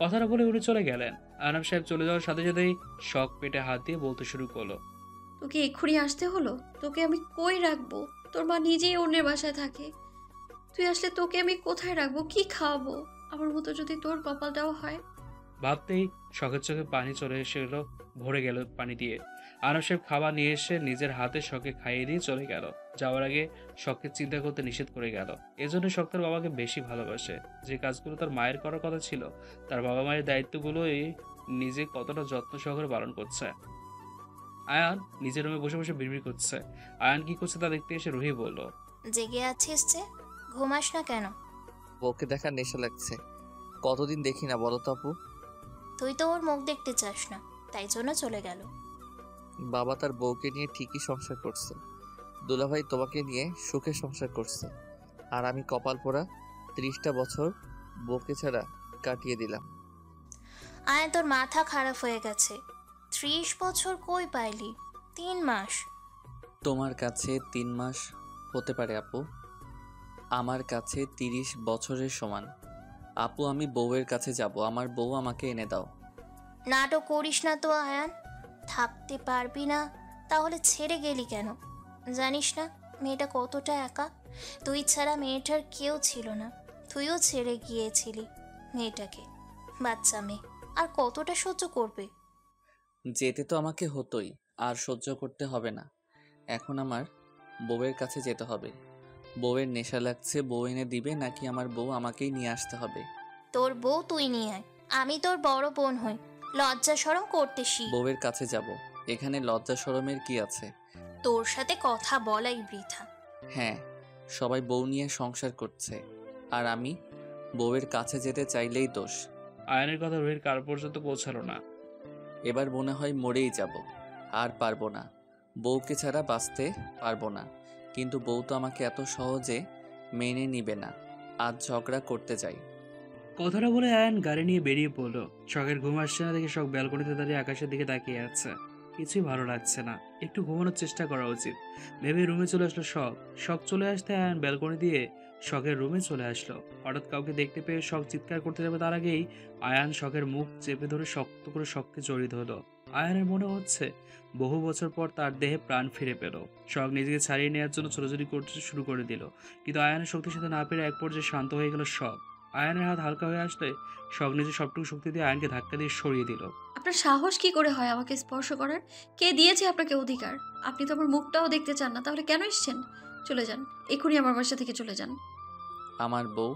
কথাটা বলে উনি চলে গেলেন। আনাম সাহেব চলে যাওয়ার সাথে সাথেই শখ পেটে হাত দিয়ে বলতে শুরু করলো। তোকে এক্ষুনি আসতে হলো? তোকে আমি কই রাখবো? তোর মা নিজেই অন্যের বাসায় থাকে। তুই আসলে তোকে আমি কোথায় রাখবো, কি খাওয়াবো? আমার মতো যদি তোর কপালটাও হয়। ভাবতেই শখের চোখে পানি চলে এসে এলো, ভরে গেল পানি দিয়ে। আনাম সাহেব খাবার নিয়ে এসে নিজের হাতে শখকে খাইয়ে দিয়ে চলে গেল। যাওয়ার আগে শখকে চিন্তা করতে নিষেধ করে গেল। এজন্য শখ তার বাবাকে বেশি ভালোবাসে। যে কাজগুলো তার মায়ের করার কথা ছিল, তার বাবা মায়ের দায়িত্বগুলোই নিজে কতটা যত্ন সহকারে পালন করছে। আয়ান নিজের রুমে বসে বসে বিড়বিড় করছে। আয়ান কি করছে তা দেখতে এসে রুহি বলল, জেগে আছিস যে, ঘুমাস না কেন? বউকে দেখার নেশা লাগছে। কতদিন দেখি না বলো তো আপু। তুই তো ওর মুখ দেখতে চাস না, তাই জন্য চলে গেল। বাবা তার বউকে নিয়ে ঠিকই সংসার করছে, দুলাভাই তোমাকে নিয়ে সুখে সংসার করছে, আর আমি কপাল পোড়া 30টা বছর বউকে ছাড়া কাটিয়ে দিলাম। আয়, তোর মাথা খারাপ হয়ে গেছে। 30 বছর কই পাইলি? 3 মাস। তোমার কাছে 3 মাস হতে পারে আপু, আমার কাছে 30 বছরের সমান। আপু আমি বউয়ের কাছে যাব, আমার বউ আমাকে এনে দাও। নাটক করিস না তো আয়ান। থাকতে পারবি না তাহলে ছেড়ে গেলি কেন? জানিস না মেয়েটা কতটা একা? তুই ছাড়া মেয়েটার কেউ ছিল না। তুইও ছেড়ে গিয়েছিলি মেয়েটাকে। বাচ্চা মেয়ে আর কতটা সহ্য করবে? যেতে তো আমাকে হতোই, আর সহ্য করতে হবে না। এখন আমার বউয়ের কাছে যেতে হবে। বউয়ের নেশা লাগছে, বউ এনে দিবে নাকি আমার বউ আমাকেই নিয়ে আসতে হবে? তোর বউ তুই নিয়ে আয়, আমি তোর বড় বোন হই। লজ্জা শরম করতে শিখ। বউয়ের কাছে যাব, এখানে লজ্জা শরমের কি আছে? তোর সাথে কথা বলাই বৃথা। হ্যাঁ, সবাই বউ নিয়ে সংসার করছে, আর আমি বউয়ের কাছে যেতে চাইলেই দোষ। আয়ানের কথা রুহির কার পর্যন্ত পৌঁছালো না। এবার মনে হয় মরেই যাব, আর পারবো না, বউকে ছাড়া বাঁচতে পারবো না। কিন্তু বউ তো আমাকে এত সহজে মেনে নিবে না। আজ ঝগড়া করতে যাই। কথাটা বলে আয়ান গাড়ি নিয়ে বেরিয়ে পড়লো। শখের ঘুম আসছে না দেখে শখ ব্যালকনিতে দাঁড়িয়ে আকাশের দিকে তাকিয়ে আছে। কিছুই ভালো লাগছে না, একটু ঘুমানোর চেষ্টা করা উচিত ভেবে রুমে চলে আসলো শখ। শখ চলে আসতে আয়ান ব্যালকনি দিয়ে শখের রুমে চলে আসলো। হঠাৎ কাউকে দেখতে পেয়ে শখ চিৎকার করতে যাবে তার আগেই আয়ান শখের মুখ চেপে ধরে শক্ত করে শখকে জড়িয়ে ধরলো। আয়ানের মনে হচ্ছে বহু বছর পর তার দেহে প্রাণ ফিরে পেল। শখ নিজেকে ছাড়িয়ে নেওয়ার জন্য ছোটাছুটি করতে শুরু করে দিল, কিন্তু আয়ানের শক্তির সাথে না পেরে এক পর্যায়ে শান্ত হয়ে গেল শখ। আয়ানের হাত হালকা হয়ে আসলে শখ নিজের সবটুকু শক্তি দিয়ে আয়নকে ধাক্কা দিয়ে সরিয়ে দিল। আপনার সাহস কি করে হয় আমাকে স্পর্শ করার? কে দিয়েছে আপনাকে অধিকার? আপনি তো আমার মুখটাও দেখতে চান না, তাহলে কেন এসেছেন? চলে যান, এক্ষুনি আমার বাসা থেকে চলে যান। আমার বউ,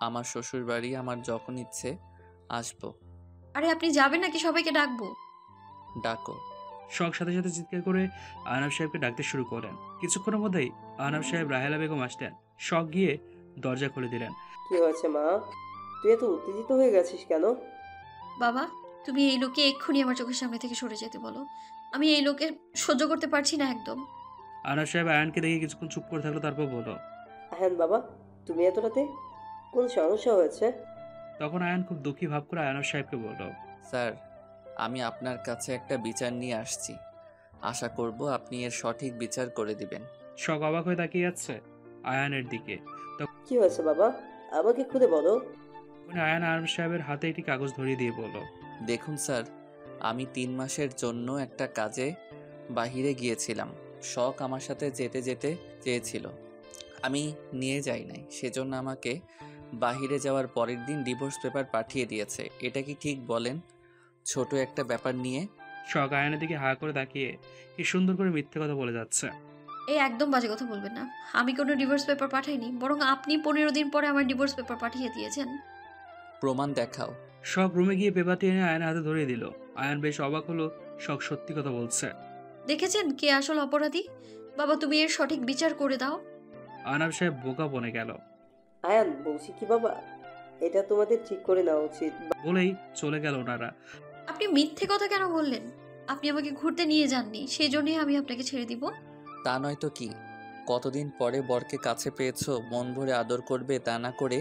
আমার শ্বশুর বাড়ি, আমার যখন ইচ্ছে আসবো। আরে আপনি যাবেন নাকি সবাইকে ডাকবো? ডাকো। শখ সাথে সাথে চিৎকার করে আহনাব সাহেবকে ডাকতে শুরু করেন। কিছুক্ষণের মধ্যেই আহনাব সাহেব রাহেলা বেগম আসলেন। শখ গিয়ে দরজা খুলে দিলেন। কি হয়েছে মা? তুই এত উত্তেজিত হয়ে গেছিস কেন? বাবা, তুমি এই লোককে এক্ষুনি আমার চোখের সামনে থেকে সরে যেতে বলো। আমি এই লোকের সহ্য করতে পারছি না একদম। আহনাব সাহেব আয়ানকে দেখে কিছুক্ষণ চুপ করে থাকলো, তারপর বলল, হ্যাঁ বাবা, তুমি এত রাতে কোন সমস্যা হয়েছে? তখন আয়ান খুব দুঃখী ভাব করে আহনাব সাহেবকে বলল, স্যার, আমি আপনার কাছে একটা বিচার নিয়ে আসছি। আশা করব আপনি এর সঠিক বিচার করে দিবেন। শখ অবাক হয়ে তাকিয়ে যাচ্ছে আয়ানের দিকে। কি হয়েছে বাবা, আমাকে খুলে বলো। তখন আয়ান আহনাব সাহেবের হাতে একটি কাগজ ধরিয়ে দিয়ে বলল, দেখুন স্যার, আমি 3 মাসের জন্য একটা কাজে বাহিরে গিয়েছিলাম। শখ আমার সাথে যেতে যেতে চেয়েছিল, আমি নিয়ে যাই নাই। সেজন্য আমাকে বাহিরে যাওয়ার পরের দিন ডিভোর্স পেপার পাঠিয়ে দিয়েছে। এটা কি ঠিক বলেন? ছোট একটা ব্যাপার নিয়ে। শখ আয়ানের দিকে হা করে তাকিয়ে কি সুন্দর করে মিথ্যে কথা বলে যাচ্ছে। এই একদম বাজে কথা বলবেন না। আমি কোনো ডিভোর্স পেপার পাঠাইনি, বরং আপনি 15 দিন পরে আমার ডিভোর্স পেপার পাঠিয়ে দিয়েছেন। প্রমাণ দেখাও। শখ রুমে গিয়ে পেপারটি এনে আয়নের হাতে ধরিয়ে দিল। আয়ন বেশ অবাক হলো, শখ সত্যি কথা বলছে। দেখেছেন কে আসল অপরাধী? বাবা, তুমি এর সঠিক বিচার করে দাও। আহনাব সাহেব বোকা বনে গেল। আয়ান, বলছি কি বাবা, এটা তোমাদের ঠিক করে নেওয়া উচিত। বলেই চলে গেল ওনারা। আপনি মিথ্যে কথা কেন বললেন? আপনি আমাকে ঘুরতে নিয়ে যাননি, সেই জন্যই আমি আপনাকে ছেড়ে দিব। তা নয় তো কি? কতদিন পরে বরকে কাছে পেয়েছো, মন ভরে আদর করবে তা না করে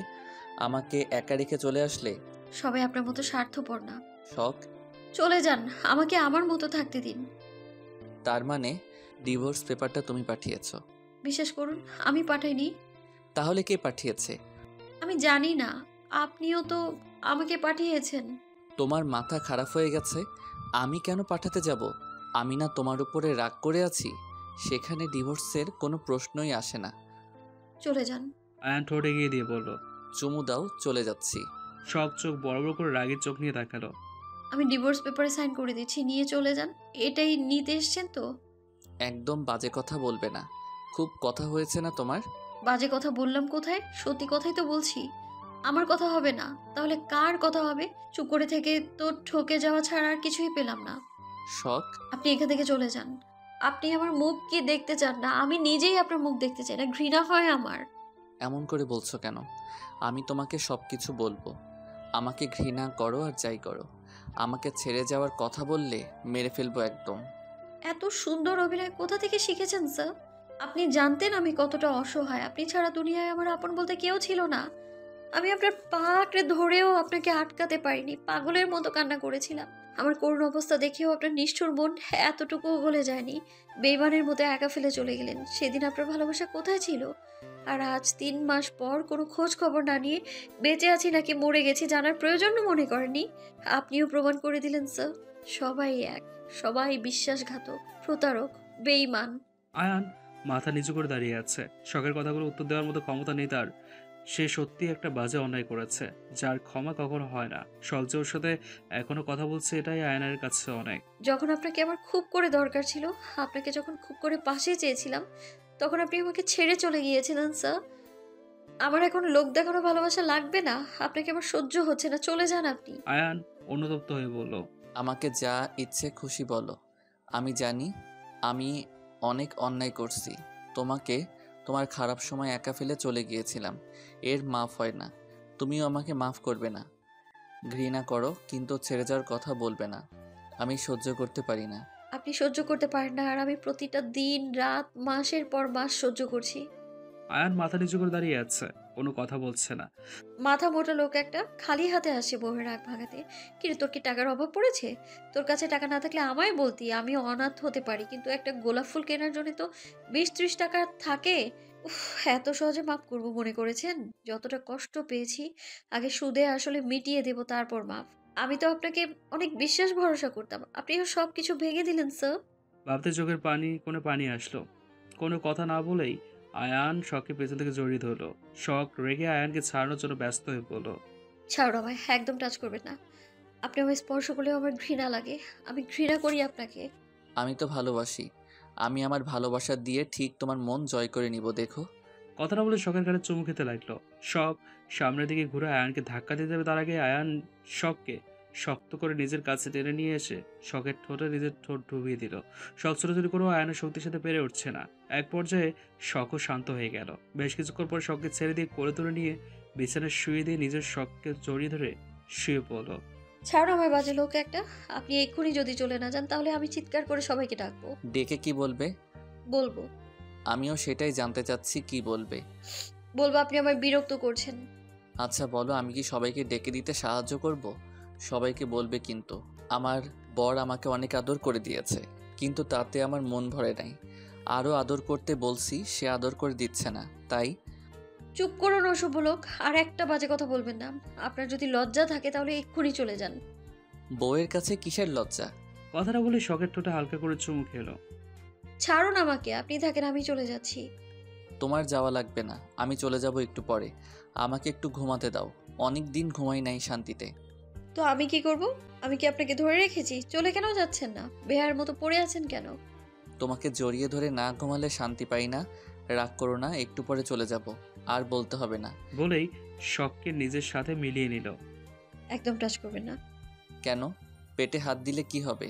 আমাকে একা রেখে চলে আসলে। সবাই আপনার মতো স্বার্থপর না। শখ, চলে যান, আমাকে আমার মতো থাকতে দিন। তার মানে ডিভোর্স পেপারটা তুমি পাঠিয়েছো? বিশ্বাস করুন, আমি পাঠাইনি। তাহলে কে পাঠিয়েছে? আমি জানি না, আপনিও তো আমাকে পাঠিয়েছেন। তোমার মাথা খারাপ হয়ে গেছে? আমি কেন পাঠাতে যাব? আমি না তোমার উপরে রাগ করে আছি? সেখানে ডিভোর্সের কোনো প্রশ্নই আসে না। চলে যান। আয়ান ঠোঁট এগিয়ে দিয়ে বলল। চুমু দাও, চলে যাচ্ছি। শখ চোখ বড় বড় করে রাগের চোখ নিয়ে তাকালো। আমি ডিভোর্স পেপারে সাইন করে দিচ্ছি, নিয়ে চলে যান। এটাই নিতে এসছেন তো? একদম বাজে কথা বলবে না। খুব কথা হয়েছে না তোমার? বাজে কথা বললাম কোথায়? সত্যি কথাই তো বলছি। আমার কথা হবে না তাহলে কার কথা হবে? চুপ করে থেকে তো ঠকে যাওয়া ছাড়া আর কিছুই পেলাম না। শখ, আপনি এখান থেকে চলে যান। আপনি আমার মুখ কি দেখতে চান না? আমি নিজেই আপনার মুখ দেখতে চাই না, ঘৃণা হয় আমার। এমন করে বলছো কেন? আমি তোমাকে সব কিছু বলবো। আমাকে ঘৃণা করো আর যাই করো, আমাকে ছেড়ে যাওয়ার কথা বললে মেরে ফেলবো একদম। এত সুন্দর অভিনয় কোথা থেকে শিখেছেন স্যার? আপনি জানতেন আমি কতটা অসহায়। আপনি ছাড়া দুনিয়ায় আমার আপন বলতে কেউ ছিল না। আমি আপনার পা আঁকড়ে ধরেও আপনাকে আটকাতে পারিনি, পাগলের মতো কান্না করেছিলাম। আমার করুণ অবস্থা দেখেও আপনার নিষ্ঠুর মন এতটুকুও গলে যায়নি। বেইমানের মতো একা ফেলে চলে গেলেন। সেদিন আপনার ভালোবাসা কোথায় ছিল? আর আজ 3 মাস পর কোনো খোঁজ খবর না নিয়ে বেঁচে আছি নাকি মরে গেছি জানার প্রয়োজন মনে করেননি। আপনিও প্রমাণ করে দিলেন স্যার, সবাই এক, সবাই বিশ্বাসঘাতক, প্রতারক, বেইমান। আয়ান মাথা নিচু করে দাঁড়িয়ে আছে। শখের কথাগুলো উত্তর দেওয়ার মতো ক্ষমতা নেই তার। সে সত্যি একটা বাজে অন্যায় করেছে, যার ক্ষমা কখনো হয় না। শখ যে ওর সাথে এখনো কথা বলছে, এটাই আয়নের কাছে অনেক। যখন আপনাকে আমার খুব করে দরকার ছিল, আপনাকে যখন খুব করে পাশে চেয়েছিলাম, তখন আপনি আমাকে ছেড়ে চলে গিয়েছিলেন স্যার। আমার এখন লোক দেখানো ভালোবাসা লাগবে না। আপনাকে আমার সহ্য হচ্ছে না, চলে যান আপনি। আয়ান অনুতপ্ত হয়ে বলল। আমাকে যা ইচ্ছে খুশি বলো। আমি জানি আমি অনেক অন্যায় করছি। তোমাকে তোমার খারাপ সময় একা ফেলে চলে গিয়েছিলাম, এর মাফ হয় না। তুমিও আমাকে মাফ করবে না। ঘৃণা করো কিন্তু ছেড়ে যাওয়ার কথা বলবে না। আমি সহ্য করতে পারি না। আপনি সহ্য করতে পারেন না, আর আমি প্রতিটা দিন রাত মাসের পর মাস সহ্য করছি। আয়ান মাথা নিচু করে দাঁড়িয়ে আছে, কোনো কথা বলছে না। মাথা মোটা লোক একটা, খালি হাতে আসে বউয়ের রাগ ভাগাতে। কিন্তু তোর কি টাকার অভাব পড়েছে? তোর কাছে টাকা না থাকলে আমায় বলতি, আমি অনাথ হতে পারি। কিন্তু একটা গোলাপ ফুল কেনার জন্য তো 20-30 টাকা থাকে। উফ, এত সহজে মাপ করবো মনে করেছেন? যতটা কষ্ট পেয়েছি আগে সুদে আসলে মিটিয়ে দেব, তারপর মাপ। আমি তো আপনাকে অনেক বিশ্বাস ভরসা করতাম, আপনিও সব কিছু ভেঙে দিলেন স্যার। ভাবতে চোখের কোনো পানি আসলো। কোনো কথা না বলেই আয়ান শখকে পেছন থেকে জড়িয়ে ধরলো। শখ রেগে আয়ানকে ছাড়ানোর জন্য ব্যস্ত হয়ে পড়ল। ছাড়ো আমায়, একদম টাচ করবেন না। আপনি আমায় স্পর্শ করলেও আমার ঘৃণা লাগে। আমি ঘৃণা করি আপনাকে। আমি তো ভালোবাসি। আমি আমার ভালোবাসা দিয়ে ঠিক তোমার মন জয় করে নিব, দেখো। কথাটা বলে শখের গালে চুমু খেতে লাগলো। শখ সামনের দিকে ঘুরে আয়ানকে ধাক্কা দিতে যাবে, তার আগে আয়ান শখকে শক্ত করে নিজের কাছে টেনে নিয়ে এসে শখের ঠোঁটে নিজের ঠোঁট ডুবিয়ে দিল। শখ ছোটাছুটি করেও আয়ানের শক্তির সাথে পেরে উঠছে না। এক পর্যায়ে শখও শান্ত হয়ে গেল। বেশ কিছুক্ষণ পর শখকে ছেড়ে দিয়ে কোলে তুলে নিয়ে বিছানায় শুয়ে দিয়ে নিজের শখকে জড়িয়ে ধরে শুয়ে পড়ল। ছাড়ো আমার বাজে লোক একটা। আপনি এক্ষুনি যদি চলে না যান তাহলে আমি চিৎকার করে সবাইকে ডাকবো। ডেকে কি বলবে? বলবো। আমিও সেটাই জানতে চাচ্ছি, কি বলবে। বলবো আপনি আমায় বিরক্ত করছেন। আচ্ছা বলো, আমি কি সবাইকে ডেকে দিতে সাহায্য করব? সবাইকে বলবে কিন্তু আমার বর আমাকে অনেক আদর করে দিয়েছে, কিন্তু তাতে আমার মন ভরে নাই। আরও আদর করতে বলছি, সে আদর করে দিচ্ছে না, তাই। চুপ করুন অশুভ লোক, আর একটা বাজে কথা বলবেন না। আপনার যদি লজ্জা থাকে তাহলে এক্ষুনি চলে যান। বউয়ের কাছে কিসের লজ্জা? কথাটা বলে শখের ঠোঁটে হালকা করে চুমু খেলো। ছাড়ুন আমাকে, আপনি থাকেন, আমি চলে যাচ্ছি। তোমার যাওয়া লাগবে না, আমি চলে যাব একটু পরে। আমাকে একটু ঘুমাতে দাও, অনেক দিন ঘুমাই নাই শান্তিতে। তো আমি কি করব? আমি কি আপনাকে ধরে রেখেছি? চলে কেন যাচ্ছেন না? বেহার মতো পড়ে আছেন কেন? তোমাকে জড়িয়ে ধরে না ঘুমালে শান্তি পাই না। রাগ করো না, একটু পরে চলে যাব। আর বলতে হবে না। বলেই শখকে নিজের সাথে মিলিয়ে নিল। একদম টাচ করবেন না। কেন? পেটে হাত দিলে কি হবে?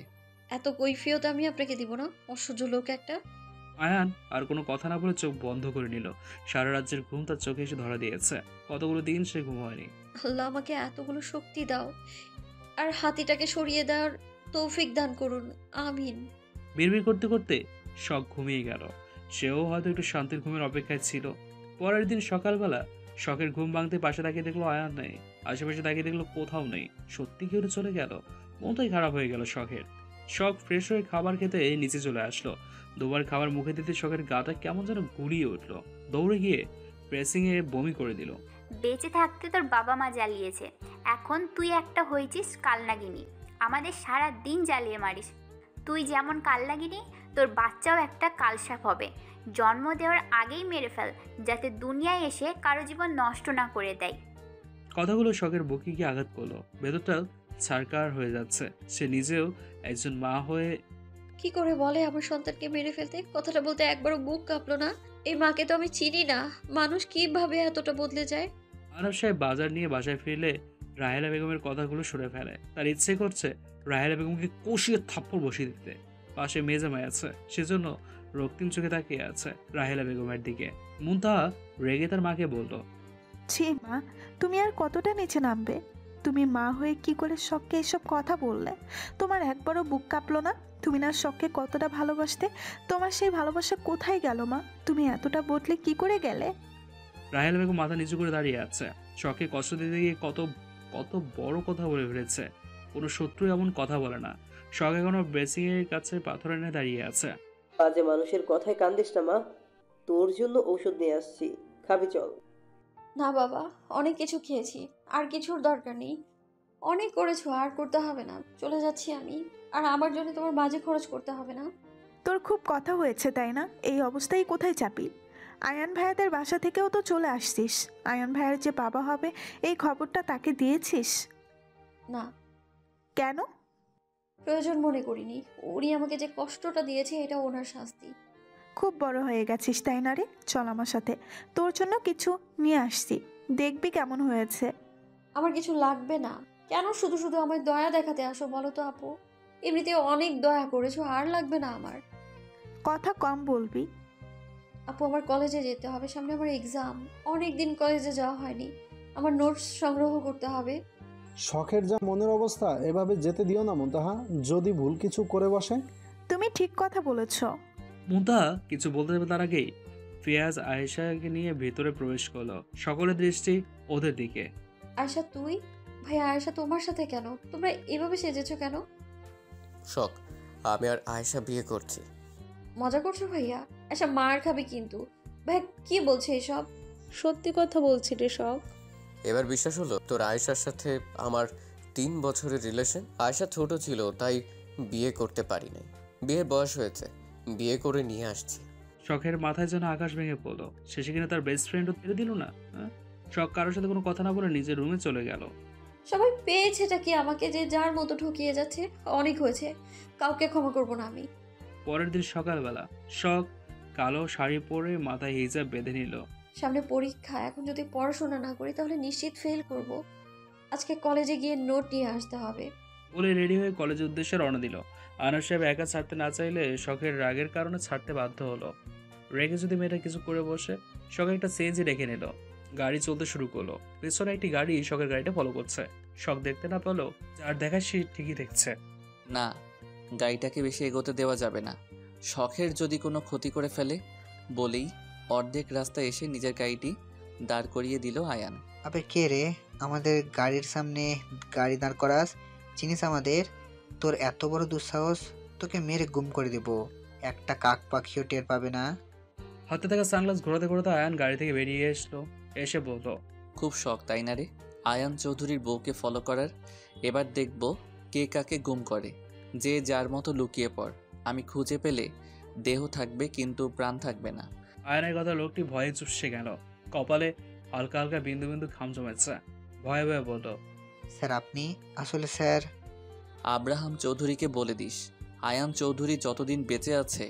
এত কৈফিয়ত আমি আপনাকে দিব না, অসহ্য লোক একটা। আয়ান আর কোনো কথা না বলে চোখ বন্ধ করে নিল। সারা রাজ্যের ঘুম তার চোখে এসে ধরা দিয়েছে। কতগুলো দিন সে ঘুম হয়নি। আল্লাহ আমাকে এতগুলো শক্তি দাও, আর হাতিটাকে সরিয়ে দেওয়ার তৌফিক দান করুন, আমিন। বিড়বিড় করতে করতে শখ ঘুমিয়ে গেল। সেও হয়তো একটু শান্তির ঘুমের অপেক্ষায় ছিল। পরের দিন সকালবেলা শখের ঘুম ভাঙতে পাশে তাকিয়ে দেখলো আয়ান নেই। আশেপাশে তাকিয়ে দেখলো কোথাও নেই। সত্যি কেউ চলে গেল। মনটাই খারাপ হয়ে গেল শখের। শখ ফ্রেশ হয়ে খাবার খেতে নিচে চলে আসলো। দুবার খাবার মুখে দিতে শখের গাটা কেমন যেন গুলিয়ে উঠলো। দৌড়ে গিয়ে প্রেসিংয়ে বমি করে দিল। বেঁচে থাকতে তোর বাবা মা জ্বালিয়েছে, এখন তুই একটা হয়েছিস কালনাগিনী, আমাদের সারা দিন জ্বালিয়ে মারিস। তুই যেমন কালনাগিনী, তোর বাচ্চাও একটা কালসাপ হবে। জন্ম দেওয়ার আগেই মেরে ফেল, যাতে দুনিয়ায় এসে কারো জীবন নষ্ট না করে দেয়। কথাগুলো শখের বুকে গিয়ে আঘাত করলো। ভেতরটা ছারকার হয়ে যাচ্ছে। সে নিজেও একজন মা হয়ে কি করে বলে আমার সন্তানকে মেরে ফেলতে? কথাটা বলতে একবারও বুক কাঁপলো না। এই মাকে তো আমি চিনি না, মানুষ কিভাবে এতটা বদলে যায়। আরব সাহেব বাজার নিয়ে বাসায় ফিরলে রাহেলা বেগমের কথাগুলো সরে ফেলে। তার ইচ্ছে করছে রাহেলা বেগমকে কষিয়ে থাপ্পড় বসিয়ে দিতে। পাশে মেজামাই আছে, সেজন্য রক্তিম চোখে তাকিয়ে আছে রাহেলা বেগমের দিকে। মুনতাহা রেগে তার মাকে বলল, ছি মা, তুমি আর কতটা নিচে নামবে? তুমি মা হয়ে কি করে শখকে এসব কথা বললে? তোমার একবারও বুক কাঁপলো না? তুমি না শখকে কতটা ভালোবাসতে? তোমার সেই ভালোবাসা কোথায় গেল মা? তুমি এতটা বদলে কি করে গেলে? রাহেলা বেগম মাথা নিচু করে দাঁড়িয়ে আছে। শখকে কষ্ট দিতে গিয়ে কত কত বড় কথা বলে ফেলেছে। কোনো শত্রু এমন কথা বলে না। শখ এখনো বেসিং এর কাছে পাথর এনে দাঁড়িয়ে আছে। বাজে মানুষের কথায় কান্দিস না মা, তোর জন্য ঔষধ নিয়ে আসছি, খাবি চল। না বাবা, অনেক কিছু খেয়েছি, আর কিছুর দরকার নেই। অনেক করেছো, আর করতে হবে না। চলে যাচ্ছি আমি। আর আমার জন্য তোমার বাজে খরচ করতে হবে না। তোর খুব কথা হয়েছে তাই না? এই অবস্থায় কোথায় চাপি? আয়ান ভাইয়াদের বাসা থেকেও তো চলে আসছিস। আয়ান ভাইয়ার যে বাবা হবে এই খবরটা তাকে দিয়েছিস? না, কেন? প্রয়োজন মনে করিনি। উনি আমাকে যে কষ্টটা দিয়েছে এটা ওনার শাস্তি। খুব বড় হয়ে গেছিস তাই না রে? চল আমার সাথে, তোর জন্য কিছু নিয়ে আসছি, দেখবি কেমন হয়েছে। আমার কিছু লাগবে না। কেন শুধু শুধু আমায় দয়া দেখাতে আসো বলো তো আপু? এমনিতে অনেক দয়া করেছো, আর লাগবে না আমার। কথা কম বলবি। আপু, আমার কলেজে যেতে হবে, সামনে আমার এক্সাম। অনেক দিন কলেজে যাওয়া হয়নি। আমার নোটস সংগ্রহ করতে হবে। শখের যা মনের অবস্থা, এভাবে যেতে দিও না মুনতাহা, যদি ভুল কিছু করে বসে। তুমি ঠিক কথা বলেছ। মুনতাহা কিছু বলতে যাবে তার আগেই ফিয়াজ আয়েশাকে নিয়ে ভেতরে প্রবেশ করলো। সকলের দৃষ্টি ওদের দিকে। আয়শা তুই? ভাই আয়শা তোমার সাথে কেন? তোমরা এভাবে সেজেছো কেন? শখ, আমি আর আয়েশা বিয়ে করছি। মজা করছো ভাইয়া? আয়শা মার খাবে কিন্তু। ভাই কি বলছে এসব? সত্যি কথা বলছি রে শখ। এবার বিশ্বাস হলো তোর আয়েশার সাথে আমার 3 বছরের রিলেশন? আয়েশা ছোট ছিল তাই বিয়ে করতে পারি নাই। বিয়ের বয়স হয়েছে, বিয়ে করে নিয়ে আসছি। শখের মাথায় যেন আকাশ ভেঙে পড়লো। শেষে কিনা তার বেস্ট ফ্রেন্ডও ছেড়ে দিল না। শখ কারোর সাথে কোনো কথা না বলে নিজের রুমে চলে গেল। সবাই পেয়েছেটা কি আমাকে, যে যার মতো ঠকিয়ে যাচ্ছে? অনেক হয়েছে, কাউকে ক্ষমা করবো না আমি। পরের দিন সকালবেলা শখ কালো শাড়ি পরে মাথায় হিজাব বেঁধে নিল। সামনে পরীক্ষা, এখন যদি পড়াশোনা না করি তাহলে নিশ্চিত ফেল করব। আজকে কলেজে গিয়ে নোট নিয়ে আসতে হবে। বলে রেডি হয়ে কলেজের উদ্দেশ্যে রওনা দিল। আনার সাহেব একা ছাড়তে না চাইলে শখের রাগের কারণে ছাড়তে বাধ্য হলো। রেগে যদি মেয়েটা কিছু করে বসে, শখ একটা সেজে রেখে নিল। গাড়ি চলতে শুরু করলো। পেছনে একটি গাড়ি শখের গাড়িটা ফলো করছে। শখ দেখতে না পেলেও যার দেখায় সে ঠিকই দেখছে। না, গাড়িটাকে বেশি এগোতে দেওয়া যাবে না। শখের যদি কোনো ক্ষতি করে ফেলে বলেই অর্ধেক রাস্তায় এসে নিজের গাড়িটি দাঁড় করিয়ে দিল আয়ান। আবে কে রে, আমাদের গাড়ির সামনে গাড়ি দাঁড় করাস? চিনিস আমাদের? তোর এত বড় দুঃসাহস, তোকে মেরে গুম করে দেব। একটা কাক পাখিও টের পাবে না। হাতে থাকা সানগ্লাস ঘোরাতে ঘোরাতে আয়ান গাড়ি থেকে বেরিয়ে এসলো। এসে বলল, খুব শখ তাই না রে আয়ান চৌধুরীর বউকে ফলো করার? এবার দেখব কে কাকে গুম করে। যে যার মতো লুকিয়ে পড়। আমি খুঁজে পেলে দেহ থাকবে কিন্তু প্রাণ থাকবে না। আয়নের কথা লোকটি ভয়ে চুপসে গেল। কপালে হালকা হালকা বিন্দু বিন্দু ঘাম জমেছে। ভয়ে ভয়ে বলল, স্যার আপনি? আসলে স্যার, আব্রাহাম চৌধুরীকে বলে দিস আয়ান চৌধুরী যতদিন বেঁচে আছে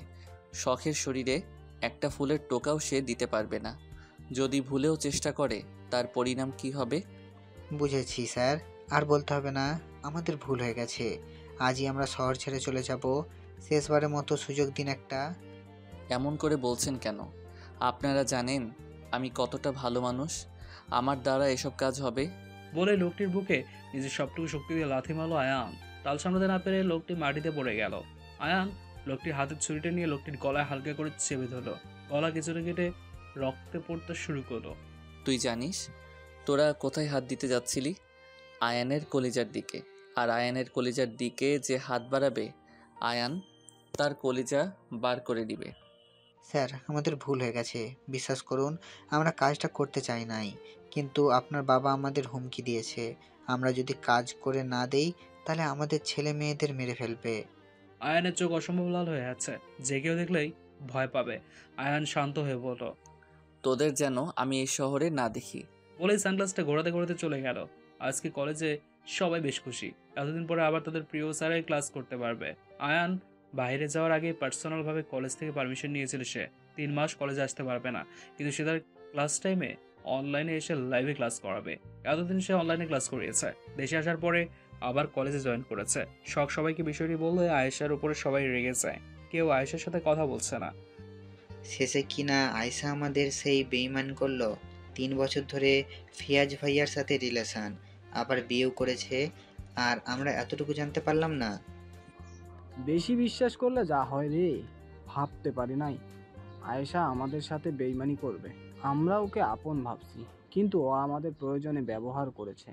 শখের শরীরে একটা ফুলের টোকাও সে দিতে পারবে না। যদি ভুলেও চেষ্টা করে তার পরিণাম কি হবে? বুঝেছি স্যার, আর বলতে হবে না। আমাদের ভুল হয়ে গেছে। আজই আমরা শহর ছেড়ে চলে যাব। শেষবারের মতো সুযোগ দিন একটা। এমন করে বলছেন কেন? আপনারা জানেন আমি কতটা ভালো মানুষ। আমার দ্বারা এসব কাজ হবে? বলে লোকটির বুকে নিজের সবটুকু শক্তি দিয়ে লাথি মারলো আয়ান। তাল সামলাতে না পেরে লোকটি মাটিতে পড়ে গেল। আয়ান লোকটির হাতের ছুরিটা নিয়ে লোকটির গলায় হালকা করে চেপে ধরলো। গলা কিছুটা কেটে রক্তে পড়তে শুরু করলো। তুই জানিস তোরা কোথায় হাত দিতে যাচ্ছিলি? আয়ানের কলিজার দিকে। আর আয়ানের কলিজার দিকে যে হাত বাড়াবে আয়ান তার কলিজা বার করে দিবে। স্যার আমাদের ভুল হয়ে গেছে, বিশ্বাস করুন। আমরা কাজটা করতে চাই নাই, কিন্তু আপনার বাবা আমাদের হুমকি দিয়েছে। আমরা যদি কাজ করে না দেই তাহলে আমাদের ছেলে মেয়েদের মেরে ফেলবে। আয়ানের চোখ অসম্ভব লাল হয়ে আছে, যে কেউ দেখলেই ভয় পাবে। আয়ান শান্ত হয়ে বলল, তোদের যেন আমি এই শহরে না দেখি। বলেই সানগ্লাসটা ঘোরাতে ঘোরাতে চলে গেল। আজকে কলেজে সবাই বেশ খুশি, এতদিন পরে আবার তাদের প্রিয় স্যারের ক্লাস করতে পারবে। আয়ান বাইরে যাওয়ার আগে পার্সোনালভাবে কলেজ থেকে পারমিশন নিয়েছিল। সে 3 মাস কলেজে আসতে পারবে না, কিন্তু সে তার ক্লাস টাইমে অনলাইনে এসে লাইভে ক্লাস করাবে। এতদিন সে অনলাইনে ক্লাস করিয়েছে, দেশে আসার পরে আবার কলেজে জয়েন করেছে। সবাইকে বিষয়টি বললে আয়েশার উপরে সবাই রেগে যায়, কেউ আয়েশার সাথে কথা বলছে না। শেষে কিনা আয়শা আমাদের সেই বেইমান করলো। 3 বছর ধরে ফিয়াজ ভাইয়ার সাথে রিলেশন, আবার বিয়েও করেছে, আর আমরা এতটুকু জানতে পারলাম না। বেশি বিশ্বাস করলে যা হয় রে, ভাবতে পারি নাই আয়েশা আমাদের সাথে বেইমানি করবে। আমরা ওকে আপন ভাবছি, কিন্তু ও আমাদের প্রয়োজনে ব্যবহার করেছে।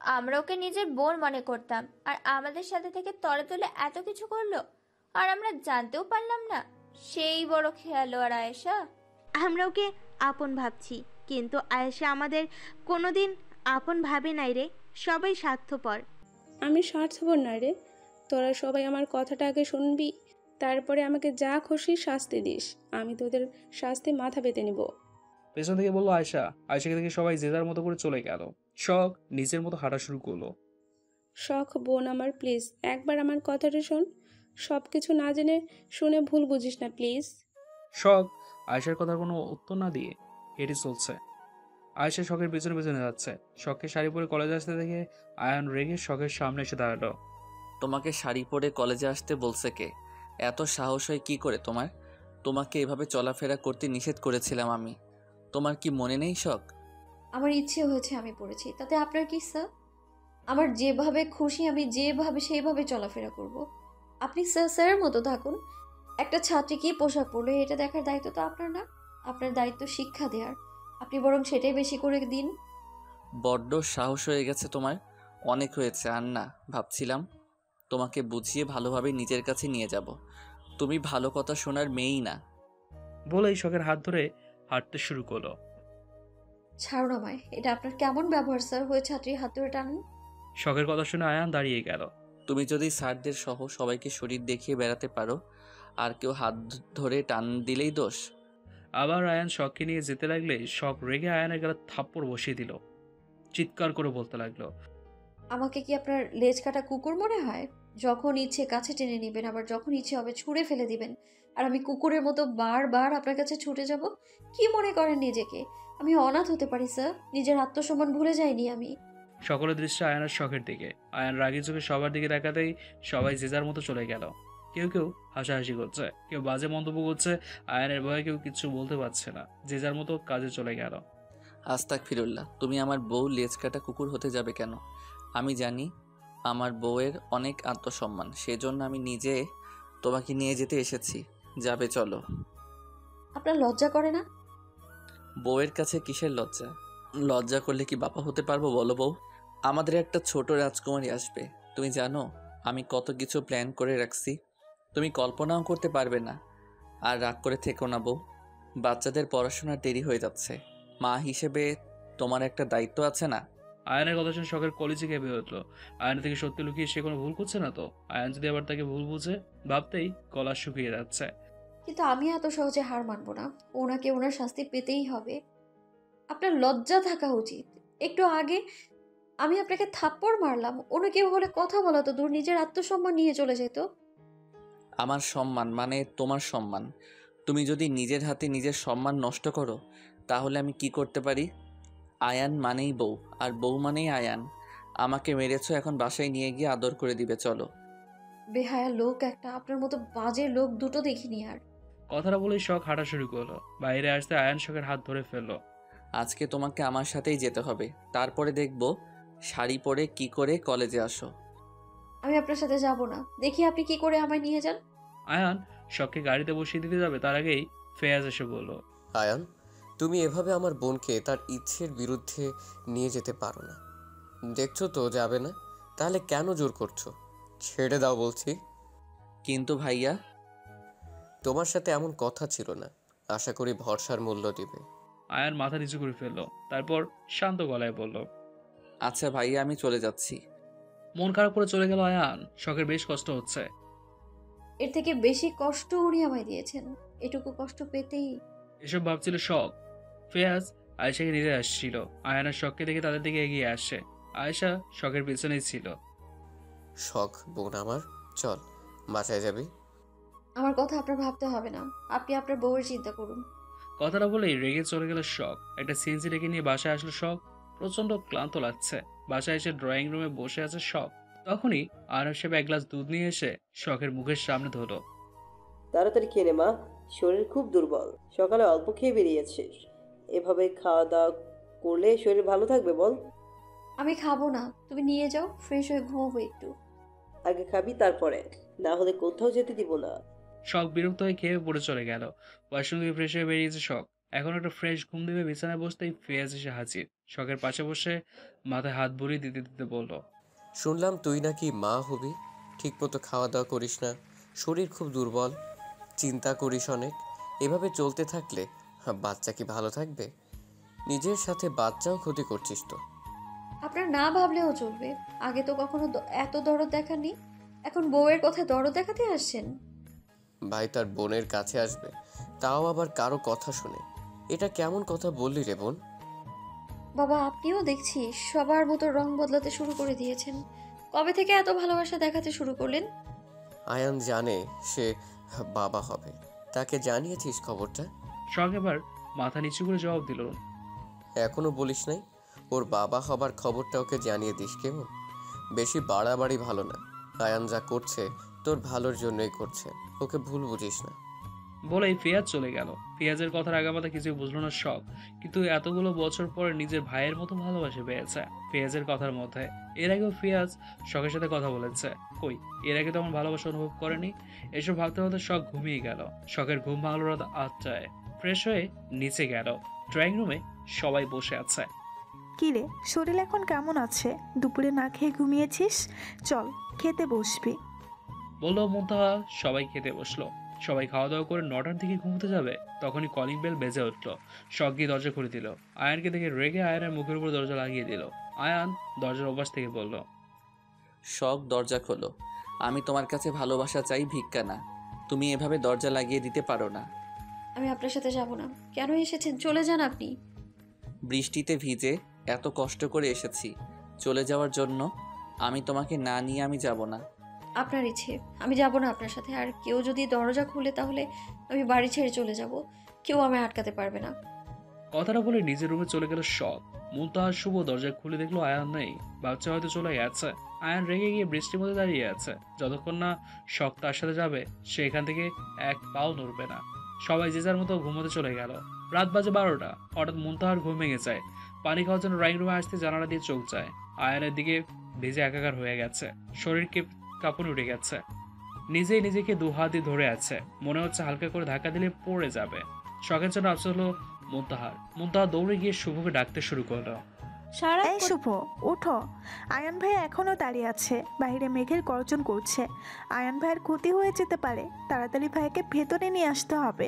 আমরা ওকে নিজের বোন মনে করতাম, আর আমাদের সাথে থেকে তলে তলে এত কিছু করলো, আর আমরা জানতেও পারলাম না। সেই বড় খেয়াল আর আয়েশা। আমরা ওকে আপন ভাবছি, কিন্তু আয়েশা আমাদের কোনোদিন আপন ভাবে নাই রে। সবাই স্বার্থপর। আমি স্বার্থপর না রে, তোরা সবাই আমার কথাটা আগে শুনবি, তারপরে আমাকে যা খুশি শাস্তি দিস। আমি তোদের শাস্তি মাথা পেতে নিব। পেছন থেকে বললো আয়েশা। আয়েশাকে দেখে সবাই যে যার মতো করে চলে গেল। শখ নিজের মতো হাঁটা শুরু করলো। শখ বোন আমার, প্লিজ একবার আমার কথাটা শোন। সব কিছু না জেনে শুনে ভুল বুঝিস না প্লিজ। শখ আয়েশার কথার কোনো উত্তর না দিয়ে হেঁটে চলছে। আয়েশা শখের পেছনে পেছনে যাচ্ছে। শখকে শাড়ি পরে কলেজে আসতে দেখে আয়ান রেগে শখের সামনে এসে দাঁড়ালো। তোমাকে শাড়ি পরে কলেজে আসতে বলছে কে? এত সাহস হয় কি করে তোমার? তোমাকে এভাবে চলাফেরা করতে নিষেধ করেছিলাম আমি। তোমার কি মনে নেই শখ? আমার ইচ্ছে হয়েছে আমি পড়েছি, তাতে আপনার কি স্যার? আমার যেভাবে খুশি আমি যেভাবে সেইভাবে চলাফেরা করব। আপনি স্যারের মতো থাকুন। একটা ছাত্রী কি পোশাক পরলো এটা দেখার দায়িত্ব তো আপনার না। আপনার দায়িত্ব শিক্ষা দেওয়ার, আপনি বরং সেটাই বেশি করে দিন। বড্ড সাহস হয়ে গেছে তোমার, অনেক হয়েছে। আর না, ভাবছিলাম তোমাকে বুঝিয়ে ভালোভাবে নিজের কাছে নিয়ে যাব। তুমি ভালো কথা শোনার মেয়েই না। বলেই শখের হাত ধরে হাঁটতে শুরু করলো। ছাড়ুন আমায়, এটা আপনার কেমন ব্যবহার স্যার? হয়ে ছাত্রীর হাত ধরে টানুন। শখের কথা শুনে আয়ান দাঁড়িয়ে গেল। তুমি যদি স্যারদের সহ সবাইকে শরীর দেখিয়ে বেড়াতে পারো, আর কেউ হাত ধরে টান দিলেই দোষ। আবার আয়ান শখকে নিয়ে যেতে লাগলে শখ রেগে আয়ানের গালে থাপ্পড় বসিয়ে দিল। চিৎকার করে বলতে লাগলো, আমাকে কি আপনার লেজ কাটা কুকুর মনে হয়? যখন ইচ্ছে কাছে টেনে নেবেন, আবার যখন ইচ্ছে হবে ছুঁড়ে ফেলে দিবেন, আর আমি কুকুরের মতো বারবার আপনার কাছে ছুটে যাব? কি মনে করেন নিজেকে? আমি অনাথ হতে পারি স্যার, নিজের আত্মসম্মান ভুলে যাইনি আমি। সকলের দৃষ্টি আয়ানের শখের দিকে। আয়ান রাগি চোখে সবার দিকে তাকাতেই সবাই যে যার মতো চলে গেল। কেউ কেউ হাসাহাসি করছে, কেউ বাজে মন্তব্য করছে। আয়ানের ভয়ে কেউ কিছু বলতে পারছে না, যে যার মতো কাজে চলে গেল। আস্তাগফিরুল্লাহ, তুমি আমার বউ লেজ কাটা কুকুর হতে যাবে কেন? আমি জানি আমার বউয়ের অনেক আত্মসম্মান, সেজন্য আমি নিজে তোমাকে নিয়ে যেতে এসেছি। যাবে চলো। আপনার লজ্জা করে না? বউয়ের কাছে কিসের লজ্জা? লজ্জা করলে কি বাবা হতে পারবো বলো বউ? আমাদের একটা ছোট রাজকুমারী আসবে। তুমি জানো আমি কত কিছু প্ল্যান করে রাখছি, তুমি কল্পনাও করতে পারবে না। আর রাগ করে থেকো না বউ, বাচ্চাদের পড়াশোনার দেরি হয়ে যাচ্ছে। মা হিসেবে তোমার একটা দায়িত্ব আছে না? আয়ানের কথা শুনে শখের কলেজে কেঁপে উঠলো। আয়নের থেকে সত্যি লুকিয়ে সে কোনো ভুল করছে না তো? আয়ান যদি আবার তাকে ভুল বুঝে, ভাবতেই গলা শুকিয়ে যাচ্ছে। কিন্তু আমি এত সহজে হার মানবো না। ওনাকে ওনার শাস্তি পেতেই হবে। আপনার লজ্জা থাকা উচিত। একটু আগে আমি আপনাকে থাপ্পড় মারলাম, অন্য কেউ হলে কথা বলা তো দূর, নিজের আত্মসম্মান নিয়ে চলে যেত। আমার সম্মান মানে তোমার সম্মান। তুমি যদি নিজের হাতে নিজের সম্মান নষ্ট করো, তাহলে আমি কি করতে পারি? আয়ান মানেই বউ, আর বউ মানেই আয়ান। আমাকে মেরেছো, এখন বাসায় নিয়ে গিয়ে আদর করে দিবে চলো। বেহায়া লোক একটা, আপনার মতো বাজে লোক দুটো দেখিনি আর। কথাটা বলেই শখ হাঁটা শুরু করলো। বাইরে আসতে আয়ান শখের হাত ধরে ফেললো। আজকে তোমাকে আমার সাথেই যেতে হবে, তারপরে দেখবো শাড়ি পরে কি করে কলেজে আসো। আমি আপনার সাথে যাব না, দেখি আপনি কি করে আমায় নিয়ে যান। আয়ান শখকে গাড়িতে বসিয়ে দিতে যাবে, তার আগেই ফেয়াজ এসে বলল, আয়ান, তুমি এভাবে আমার বোনকে তার ইচ্ছের বিরুদ্ধে নিয়ে যেতে পারো না। দেখছো তো যাবে না, তাহলে কেন জোর করছো? ছেড়ে দাও বলছি। কিন্তু ভাইয়া, তোমার সাথে এমন কথা ছিল না। আশা করি ভরসার মূল্য দিবে। আয়ান মাথা নিচু করে ফেললো, তারপর শান্ত গলায় বলল, আচ্ছা ভাইয়া, আমি চলে যাচ্ছি। মন খারাপ করে চলে গেল আয়ান। শখের বেশ কষ্ট হচ্ছে। এর থেকে বেশি কষ্ট উনি আমায় দিয়েছেন, এটুকু কষ্ট পেতেই। এসব ভাবছিল শখ। ফেয়াজ আয়েশাকে নিতে আসছিল। আয়ানের শখকে দেখে তাদের দিকে এগিয়ে আসে। আয়েশা শখের পেছনেই ছিল। শখ বোন আমার, চল বাসায় যাবি। আমার কথা আপনার ভাবতে হবে না, আপনি আপনার বউয়ের চিন্তা করুন। কথাটা বলেই রেগে চলে গেল শখ। একটা সিএনজি রেখে নিয়ে বাসায় আসলো শখ। প্রচন্ড ক্লান্ত লাগছে। বাসায় এসে ড্রয়িং রুমে বসে আছে শখ। তখনই আয়নার সাহেব এক গ্লাস দুধ নিয়ে এসে শখের মুখের সামনে ধরলো। তাড়াতাড়ি খেয়ে নে মা, শরীর খুব দুর্বল, সকালে অল্প খেয়ে বেরিয়েছিস। এভাবে খাওয়া দাওয়া করলে শরীর ভালো থাকবে বল? আমি খাবো না, তুমি নিয়ে যাও, ফ্রেশ হয়ে ঘুমাবো একটু। আগে খাবি তারপরে, না হলে কোথাও যেতে দিব না। শখ বিরক্ত হয়ে খেয়ে পড়ে চলে গেল। ওয়াশরুম থেকে ফ্রেশ হয়ে বেরিয়েছে শখ। এখন একটা ফ্রেশ ঘুম দেবে বিছানায় বসতেই ফেয়াজ এসে হাজির। শখের পাশে বসে মাথায় হাত বুলিয়ে দিতে দিতে বলল, শুনলাম তুই নাকি মা হবি, ঠিকমতো খাওয়া দাওয়া করিস না, শরীর খুব দুর্বল, চিন্তা করিস অনেক। এভাবে চলতে থাকলে বাচ্চা কি ভালো থাকবে? নিজের সাথে বাচ্চাও ক্ষতি করছিস তো। আপনার না ভাবলেও চলবে, আগে তো কখনো এত দরদ দেখাননি, এখন বউয়ের কথায় দরদ দেখাতে আসছেন। ভাই তার বোনের কাছে আসবে, তাও আবার কারো কথা শুনে, এটা কেমন কথা বললি রে বোন? বাবা আপনিও দেখছি সবার মতো রং বদলাতে শুরু করে দিয়েছেন। কবে থেকে এত ভালোবাসা দেখাতে শুরু করলেন? আয়ান জানে সে বাবা হবে, তাকে জানিয়েছিস খবরটা? শখ এবার মাথা নিচু করে জবাব দিল, এখনো বলিস নাই? ওর বাবা হবার খবরটা ওকে জানিয়ে দিস কেমন? বেশি বাড়াবাড়ি ভালো না। আয়ান যা করছে তোর ভালোর জন্যই করছে, ওকে ভুল বুঝিস না। বলেই ফেয়াজ চলে গেল। ফেয়াজের কথার আগামাথা কিছুই বুঝলো না শখ, কিন্তু এতগুলো বছর পরে নিজের ভাইয়ের মতো ভালোবাসে পেয়েছে ফেয়াজের কথার মধ্যে। এর আগেও ফেয়াজ শখের সাথে কথা বলেছে, কই এর আগে তেমন ভালোবাসা অনুভব করেনি। এসব ভাবতে ভাবতে শখ ঘুমিয়ে গেল। শখের ঘুম ভাঙলো রাত 8টায়। ফ্রেশ হয়ে নিচে গেল। ড্রয়িং রুমে সবাই বসে আছে। কিরে, শরীর এখন কেমন আছে? দুপুরে না খেয়ে ঘুমিয়েছিস? চল খেতে বসবি। বললো মুনতাহা। সবাই খেতে বসলো। সবাই খাওয়া দাওয়া করে 9টার দিকে ঘুমোতে যাবে। তখনই কলিং বেল বেজে উঠলো। শখ গিয়ে দরজা খুলে দিল। আয়ানকে দেখে রেগে আয়ানের মুখের উপর দরজা লাগিয়ে দিল। আয়ান দরজার অভ্যাস থেকে বলল, শখ দরজা খোলো, আমি তোমার কাছে ভালোবাসা চাই, ভিক্ষা না। তুমি এভাবে দরজা লাগিয়ে দিতে পারো না। আমি আপনার সাথে যাব না। কেন এসেছেন? চলে যান আপনি। বৃষ্টিতে ভিজে এত কষ্ট করে এসেছি, চলে যাওয়ার জন্য? আমি তোমাকে না নিয়ে আমি যাব না। আপনার ইচ্ছে, আমি যাব না আপনার সাথে। আর কেউ যদি দরজা খুলে তাহলে আমি বাড়ি ছেড়ে চলে যাব, কেউ আমায় আটকাতে পারবে না। কথাটা বলে নিজের রুমে চলে গেল শখ। মুনতাহার শুভ দরজা খুলে দেখলো আয়ান নেই। বাচ্চা হয়তো চলে গেছে। আয়ান রেগে গিয়ে বৃষ্টির মধ্যে দাঁড়িয়ে আছে। যতক্ষণ না শখ তার সাথে যাবে সে এখান থেকে এক পাও নড়বে না। সবাই যে যার মতো ঘুমোতে চলে গেল। রাত বাজে 12টা। হঠাৎ মুনতাহার ঘুম ভেঙে যায়। পানি খাওয়ার জন্য ড্রয়িং রুমে আসতে জানালা দিয়ে চোখ যায়। আয়ানের দিকে ভিজে একাকার হয়ে গেছে। শরীরকে কাঁপুনি উঠে গেছে। নিজেই নিজেকে দু হাত দিয়ে ধরে আছে। মনে হচ্ছে হালকা করে ধাক্কা দিলে পড়ে যাবে। শখের জন্য আফসোস হলো মুনতাহার। মুনতাহা দৌড়ে গিয়ে শুভকে ডাকতে শুরু করলো। এই শুভ, উঠো। আয়ান ভাই এখনো দাঁড়িয়ে আছে, বাইরে মেঘের গর্জন করছে। আয়ান ভাইয়ের ক্ষতি হয়ে যেতে পারে, তাড়াতাড়ি ভাইকে ভেতরে নিয়ে আসতে হবে।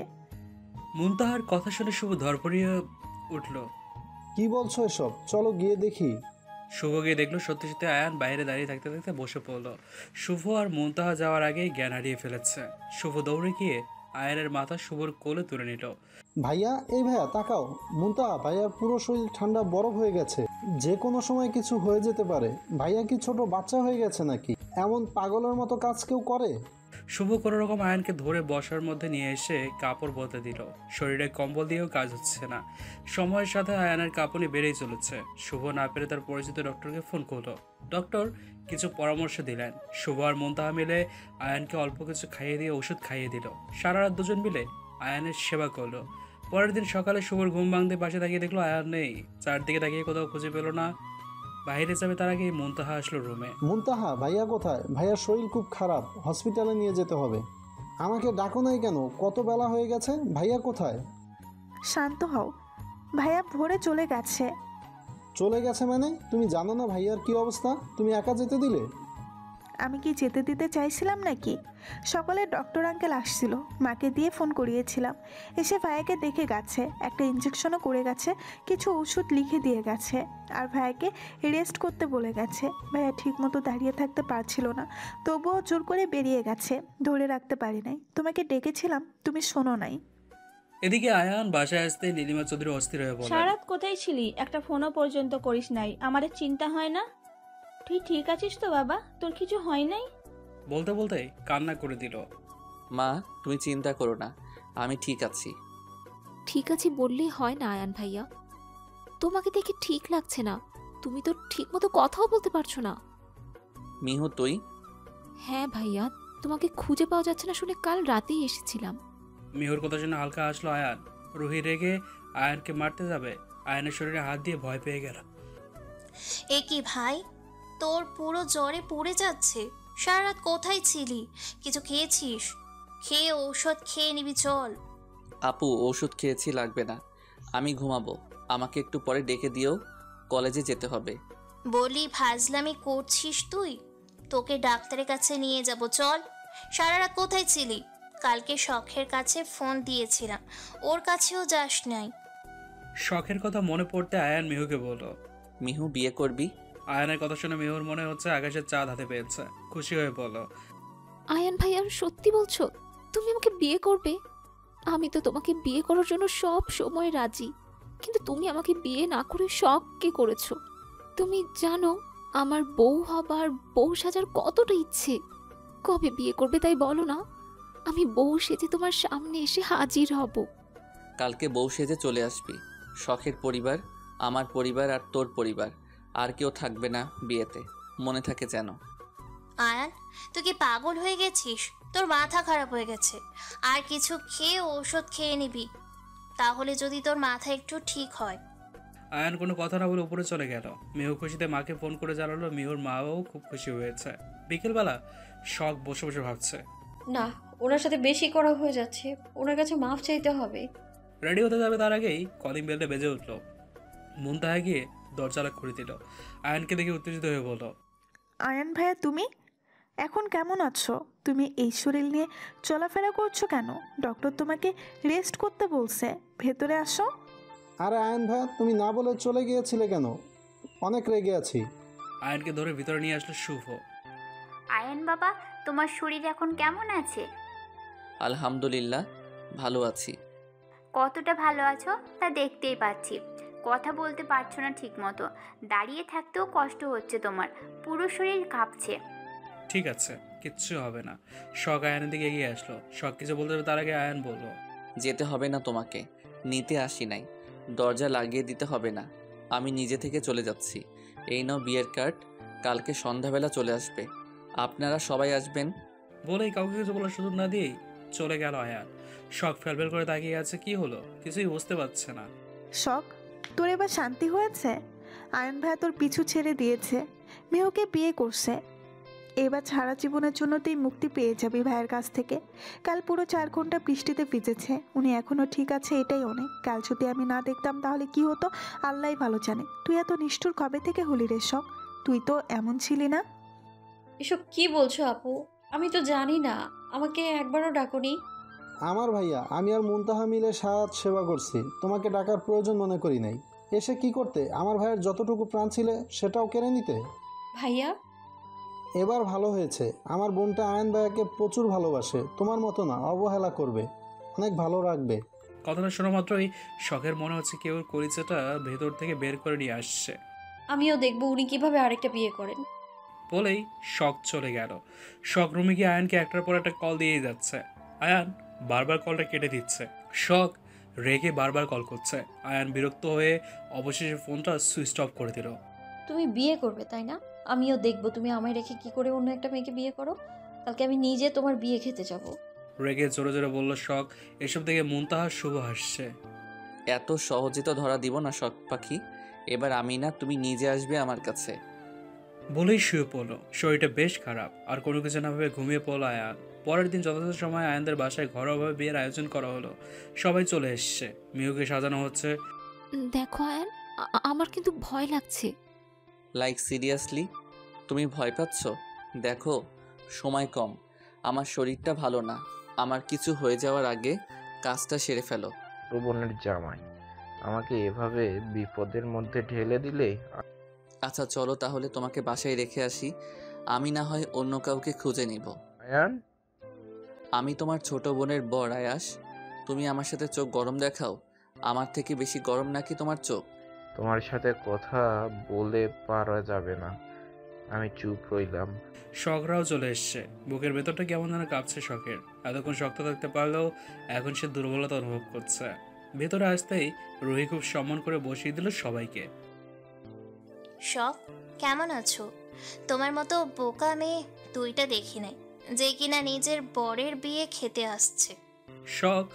মুনতাহার কথা শুনে শুভ ধরপড়িয়ে উঠল। কি বলছো এসব? চলো গিয়ে দেখি। শুভ গিয়ে দেখলো সত্যি সত্যি আয়ান বাইরে দাঁড়িয়ে থাকতে থাকতে বসে পড়লো। শুভ আর মুনতাহা যাওয়ার আগেই জ্ঞান হারিয়ে ফেলেছে। শুভ দৌড়ে গিয়ে আয়ানের মাথা শুভর কোলে তুলে নিল। ভাইয়া, এই ভাইয়া তাকাও। মুনতাহা, ভাইয়ার পুরো শরীর ঠান্ডা বরফ হয়ে গেছে, যে কোনো সময় কিছু হয়ে যেতে পারে। ভাইয়া কি ছোট বাচ্চা হয়ে গেছে নাকি? এমন পাগলের মতো কাজ কেউ করে? শুভ কোনো রকম আয়ানকে ধরে বসার মধ্যে নিয়ে এসে কাপড় বদলে দিল। শরীরে কম্বল দিয়েও কাজ হচ্ছে না। সময়ের সাথে আয়ানের কাঁপুনি বেড়েই চলেছে। শুভ না পেরে তার পরিচিত ডক্টরকে ফোন করলো। ডক্টর কিছু পরামর্শ দিলেন। শুভ আর মুনতাহা মিলে আয়ানকে অল্প কিছু খাইয়ে দিয়ে ওষুধ খাইয়ে দিল। সারা রাত দুজন মিলে আয়ানের সেবা করলো। পরের দিন সকালে শুভর ঘুম ভাঙতে পাশে তাকিয়ে দেখলো আয়ান নেই। চারদিকে তাকিয়ে কোথাও খুঁজে পেল না। বাইরে যাবে তার আগে মুনতাহা আসলো রুমে। মুনতাহা, ভাইয়া কোথায়? ভাইয়ার শরীর খুব খারাপ, হসপিটালে নিয়ে যেতে হবে। আমাকে ডাকো নাই কেন? কত বেলা হয়ে গেছে। ভাইয়া কোথায়? শান্ত হও, ভাইয়া ভোরে চলে গেছে। চলে গেছে মানে? তুমি জানো না ভাইয়ার কি অবস্থা? তুমি একা যেতে দিলে? আমি কি যেতে দিতে চাইছিলাম নাকি? সকালে ডক্টর আঙ্কেল আসছিল, মাকে দিয়ে ফোন করিয়েছিলাম। এসে ভাইয়াকে দেখে গেছে, একটা ইঞ্জেকশনও করে গেছে, কিছু ওষুধ লিখে দিয়ে গেছে, আর ভাইয়াকে রেস্ট করতে বলে গেছে। ভাইয়া ঠিকমতো দাঁড়িয়ে থাকতে পারছিল না, তবুও জোর করে বেরিয়ে গেছে, ধরে রাখতে পারি নাই। তোমাকে ডেকেছিলাম, তুমি শোনো নাই। এদিকে আয়ান বাসায় আসতে নীলিমা চৌধুরী অস্থির হয়ে বলে, সারাত কোথায় ছিলি? একটা ফোনও পর্যন্ত করিস নাই, আমাদের চিন্তা হয় না? তুই ঠিক আছিস তো বাবা? তোর কিছু হয় নাই? বলতে বলতে কান্না করে দিল। মা, তুমি চিন্তা করো না, আমি ঠিক আছি। ঠিক আছি বললেই হয় না আয়ান ভাইয়া, তোমাকে দেখে ঠিক লাগছে না। তুমি তো ঠিক মতো কথাও বলতে পারছো না। মিহু তুই? হ্যাঁ ভাইয়া, তোমাকে খুঁজে পাওয়া যাচ্ছে না শুনে কাল রাতেই এসেছিলাম। মিহুর কথা শুনে হালকা আসলো আয়ান। রুহি রেগে আয়ানকে মারতে যাবে, আয়ানের শরীরে হাত দিয়ে ভয় পেয়ে গেল। এ কি ভাই, তোর পুরো জ্বরে পড়ে যাচ্ছে। সারা রাত কোথায় ছিলি? কিছু খেয়েছিস? খেয়ে ঔষধ খেয়ে নিবি, চল। আপু, ওষুধ খেয়েছি, লাগবে না, আমি ঘুমাবো। আমাকে একটু পরে ডেকে দিও, কলেজে যেতে হবে। বলি ফাজলামি করছিস তুই? তোকে ডাক্তারের কাছে নিয়ে যাব, চল। সারা রাত কোথায় ছিলি? কালকে শখের কাছে ফোন দিয়েছিলাম, ওর কাছেও যাস নাই। শখের কথা মনে পড়তে আয়ান মিহুকে বলল, মিহু বিয়ে করবি? আয়ানের কথা শুনে মিহুর মনে হচ্ছে আকাশের চাঁদ হাতে পেয়েছে। খুশি হয়ে বলল, আয়ান ভাইয়া সত্যি বলছো? তুমি আমাকে বিয়ে করবে? আমি তো তোমাকে বিয়ে করার জন্য সব সময় রাজি, কিন্তু তুমি আমাকে বিয়ে না করে শখ কে করেছো? তুমি জানো আমার বউ হবার, বউ সাজার কতটা ইচ্ছে। কবে বিয়ে করবে তাই বলো না, আমি বউ সেজে তোমার সামনে এসে হাজির হব। কালকে বউ সেজে চলে আসবি। শখের পরিবার, আমার পরিবার আর তোর পরিবার, আর কেউ থাকবে না বিয়েতে, মনে থাকে যেন। আয়ান, তুই কি পাগল হয়ে গেছিস? তোর মাথা খারাপ হয়ে গেছে। আর কিছু খেয়ে ঔষধ খেয়ে নিবি, তাহলে যদি তোর মাথা একটু ঠিক হয়। আয়ান কোনো কথা না বলে উপরে চলে গেল। মিহু খুশিতে মাকে ফোন করে জানালো মিহুর মাও খুব খুশি হয়েছে। বিকেলবেলা শখ বসে বসে ভাবছে, না, ওনার সাথে বেশি করা হয়ে যাচ্ছে, ওনার কাছে মাফ চাইতে হবে। রেডি হতে যাবে তার আগেই কলিং বেলটা বেজে উঠলো। মুনতাহা গিয়ে দরজাটা খুলে দিল। আয়ানকে দেখে উত্তেজিত হয়ে বলল, আয়ান ভাইয়া তুমি এখন কেমন আছো? তুমি এই শরীর নিয়ে চলাফেরা করছো কেন? ডক্টর তোমাকে রেস্ট করতে বলছে, ভেতরে আসো। আরে আয়ন ভাইয়া, তুমি না বলে চলে গিয়েছিলে কেন? অনেক রেগে আছি। আয়ানকে ধরে ভিতরে নিয়ে আসলো শুভ। আয়ান বাবা, তোমার শরীর এখন কেমন আছে? আলহামদুলিল্লাহ, ভালো আছি। কতটা ভালো আছো তা দেখতেই পাচ্ছি। কথা বলতে পারছো না ঠিক মতো, দাঁড়িয়ে থাকতেও কষ্ট হচ্ছে তোমার, পুরো শরীর কাঁপছে। ঠিক আছে, কিচ্ছু হবে না। শখ আয়ানের দিকে এগিয়ে আসলো। শখ কিছু বলতে হবে তার আগে আয়ান বলল, যেতে হবে না তোমাকে, নিতে আসি নাই। দরজা লাগিয়ে দিতে হবে না, আমি নিজে থেকে চলে যাচ্ছি। এই নাও বিয়ের কার্ড, কালকে সন্ধ্যাবেলা চলে আসবে। আপনারা সবাই আসবেন। বলেই কাউকে কিছু বলার সুযোগ না দিয়েই চলে গেল আয়ান। শখ ফেলফেল করে তাকিয়ে আছে, কি হলো কিছুই বুঝতে পারছে না। শখ, তোর এবার শান্তি হয়েছে? আয়ন ভাইয়া তোর পিছু ছেড়ে দিয়েছে, মেহুকে বিয়ে করছে। এবার সারা জীবনের জন্য তুই মুক্তি পেয়ে যাবি ভাইয়ের কাছ থেকে। কাল পুরো 4 ঘন্টা বৃষ্টিতে ভিজেছে, উনি এখনও ঠিক আছে, এটাই অনেক। কাল যদি আমি না দেখতাম তাহলে কি হতো আল্লাহই ভালো জানে। তুই এত নিষ্ঠুর কবে থেকে হলি রে শখ? তুই তো এমন ছিলি না। এসব কি বলছো আপু? আমি তো জানি না, আমাকে একবারও ডাকুনি। আমার ভাইয়া, আমি আর মুনতাহা মিলে সারাত সেবা করছি, তোমাকে ডাকার প্রয়োজন মনে করি নাই। এসে কি করতে? আমার ভাইয়ের যতটুকু প্রাণ ছিলে সেটাও কেড়ে নিতে। ভাইয়া, এবার ভালো হয়েছে। আমার বোনটা আয়ন ভাইয়াকে প্রচুর ভালোবাসে, তোমার মতো না, অবহেলা করবে, অনেক ভালো রাখবে। কথাটা শোনা মাত্রই শখের মনে হচ্ছে কেউ ওর কলিজাটা ভেতর থেকে বের করে নিয়ে আসছে। আমিও দেখবো উনি কিভাবে আরেকটা বিয়ে করেন। বলেই শখ চলে গেল। শখ রুমে গিয়ে আয়ানকে একটার পর একটা কল দিয়েই যাচ্ছে। আয়ান বারবার কলটা কেটে দিচ্ছে। শখ রেগে বারবার কল করছে। আয়ান বিরক্ত হয়ে অবশেষে ফোনটা সুইচ অফ করে দিল। তুমি বিয়ে করবে তাই না? আমিও দেখবো তুমি আমায় রেখে কি করে অন্য একটা মেয়েকে বিয়ে করো। কালকে আমি নিজে তোমার বিয়ে খেতে যাব। রেগে জোরে জোরে বলল শখ। এসব দেখে মুনতাহা শুভ হাসছে। এত সহজে তো ধরা দিব না শখ পাখি, এবার আমি না, তুমি নিজে আসবে আমার কাছে। বলেই শুয়ে পড়লো। শরীরটা বেশ খারাপ, আর কোনো কিছু না ভেবে ঘুমিয়ে পড়লো আয়ান। পরের দিন যথাযথ সময় আয়ানদের বাসায় ঘরোয়াভাবে বিয়ের আয়োজন করা হলো। সবাই চলে এসছে, মিহুকে সাজানো হচ্ছে। দেখো আয়ান, আমার কিন্তু ভয় লাগছে। Like seriously? তুমি ভয় পাচ্ছ? দেখো, সময় কম, আমার শরীরটা ভালো না। আমার কিছু হয়ে যাওয়ার আগে কাজটা সেরে ফেলো। ছোট বোনের জামাই আমাকে এভাবে বিপদের মধ্যে ঢেলে দিলে? আচ্ছা চলো তাহলে তোমাকে বাসায় রেখে আসি, আমি না হয় অন্য কাউকে খুঁজে নিব। আয়ান, আমি তোমার ছোট বোনের বর আয়াস, তুমি আমার সাথে চোখ গরম দেখাও। আমার থেকে বেশি গরম নাকি তোমার চোখ? তোমার সাথে কথা বলে পারা যাবে না। আমি চুপ রইলাম। শখরাও চলে এসছে। বুকের ভেতরটা কেমন যেন কাঁপছে শখের। এতক্ষণ শক্ত থাকতে পারলেও এখন সে দুর্বলতা অনুভব করছে। ভেতরে আসতেই রুহি খুব সম্মান করে বসিয়ে দিল সবাইকে। শখ, কেমন আছো? তোমার মতো বোকা মেয়ে দুইটা দেখি নাই, যে কিনা নিজের বরের বিয়ে খেতে আসছে। শখ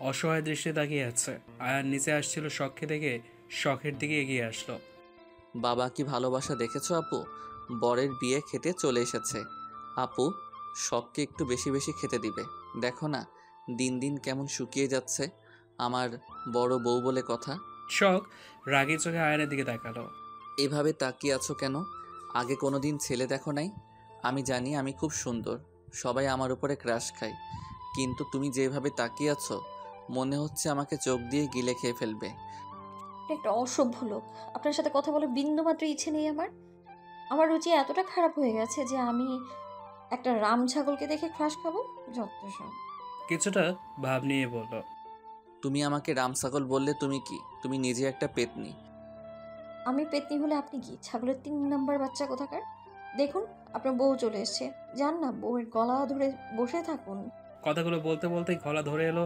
অসহায় দৃষ্টি তাকিয়ে আছে। আয়ান নিচে আসছিল শখকে দেখে শখের দিকে এগিয়ে আসলো। বাবা কি ভালোবাসা দেখেছো আপু? বরের বিয়ে খেতে চলে এসেছে। আপু, শখকে একটু বেশি বেশি খেতে দিবে। দেখো না দিন দিন কেমন শুকিয়ে যাচ্ছে, আমার বড় বউ বলে কথা। শখ রাগী চোখে আয়নের দিকে তাকালো। এভাবে তাকিয়ে আছো কেন? আগে কোনো দিন ছেলে দেখো নাই? আমি জানি আমি খুব সুন্দর, সবাই আমার উপরে ক্রাশ খায়, কিন্তু তুমি যেভাবে তাকিয়ে আছো মনে হচ্ছে আমাকে চোখ দিয়ে গিলে খেয়ে ফেলবে। একটা অসভ্য লোক। আপনার সাথে কথা বলে বিন্দুমাত্র ইচ্ছে নেই আমার। আমার রুচি এতটা খারাপ হয়ে গেছে যে আমি একটা রাম ছাগলকে দেখে ক্রাশ খাবো? যত সব। কিছুটা ভাব নিয়ে বলল। তুমি আমাকে রাম ছাগল বললে তুমি কি? তুমি নিজে একটা পেতনি। আমি পেতনি হলে আপনি কি? ছাগলের 3 নাম্বার বাচ্চা কোথাকার। দেখুন আপনার বউ চলে এসছে, যান না বউয়ের গলা ধরে বসে থাকুন। কথাগুলো বলতে বলতেই গলা ধরে এলো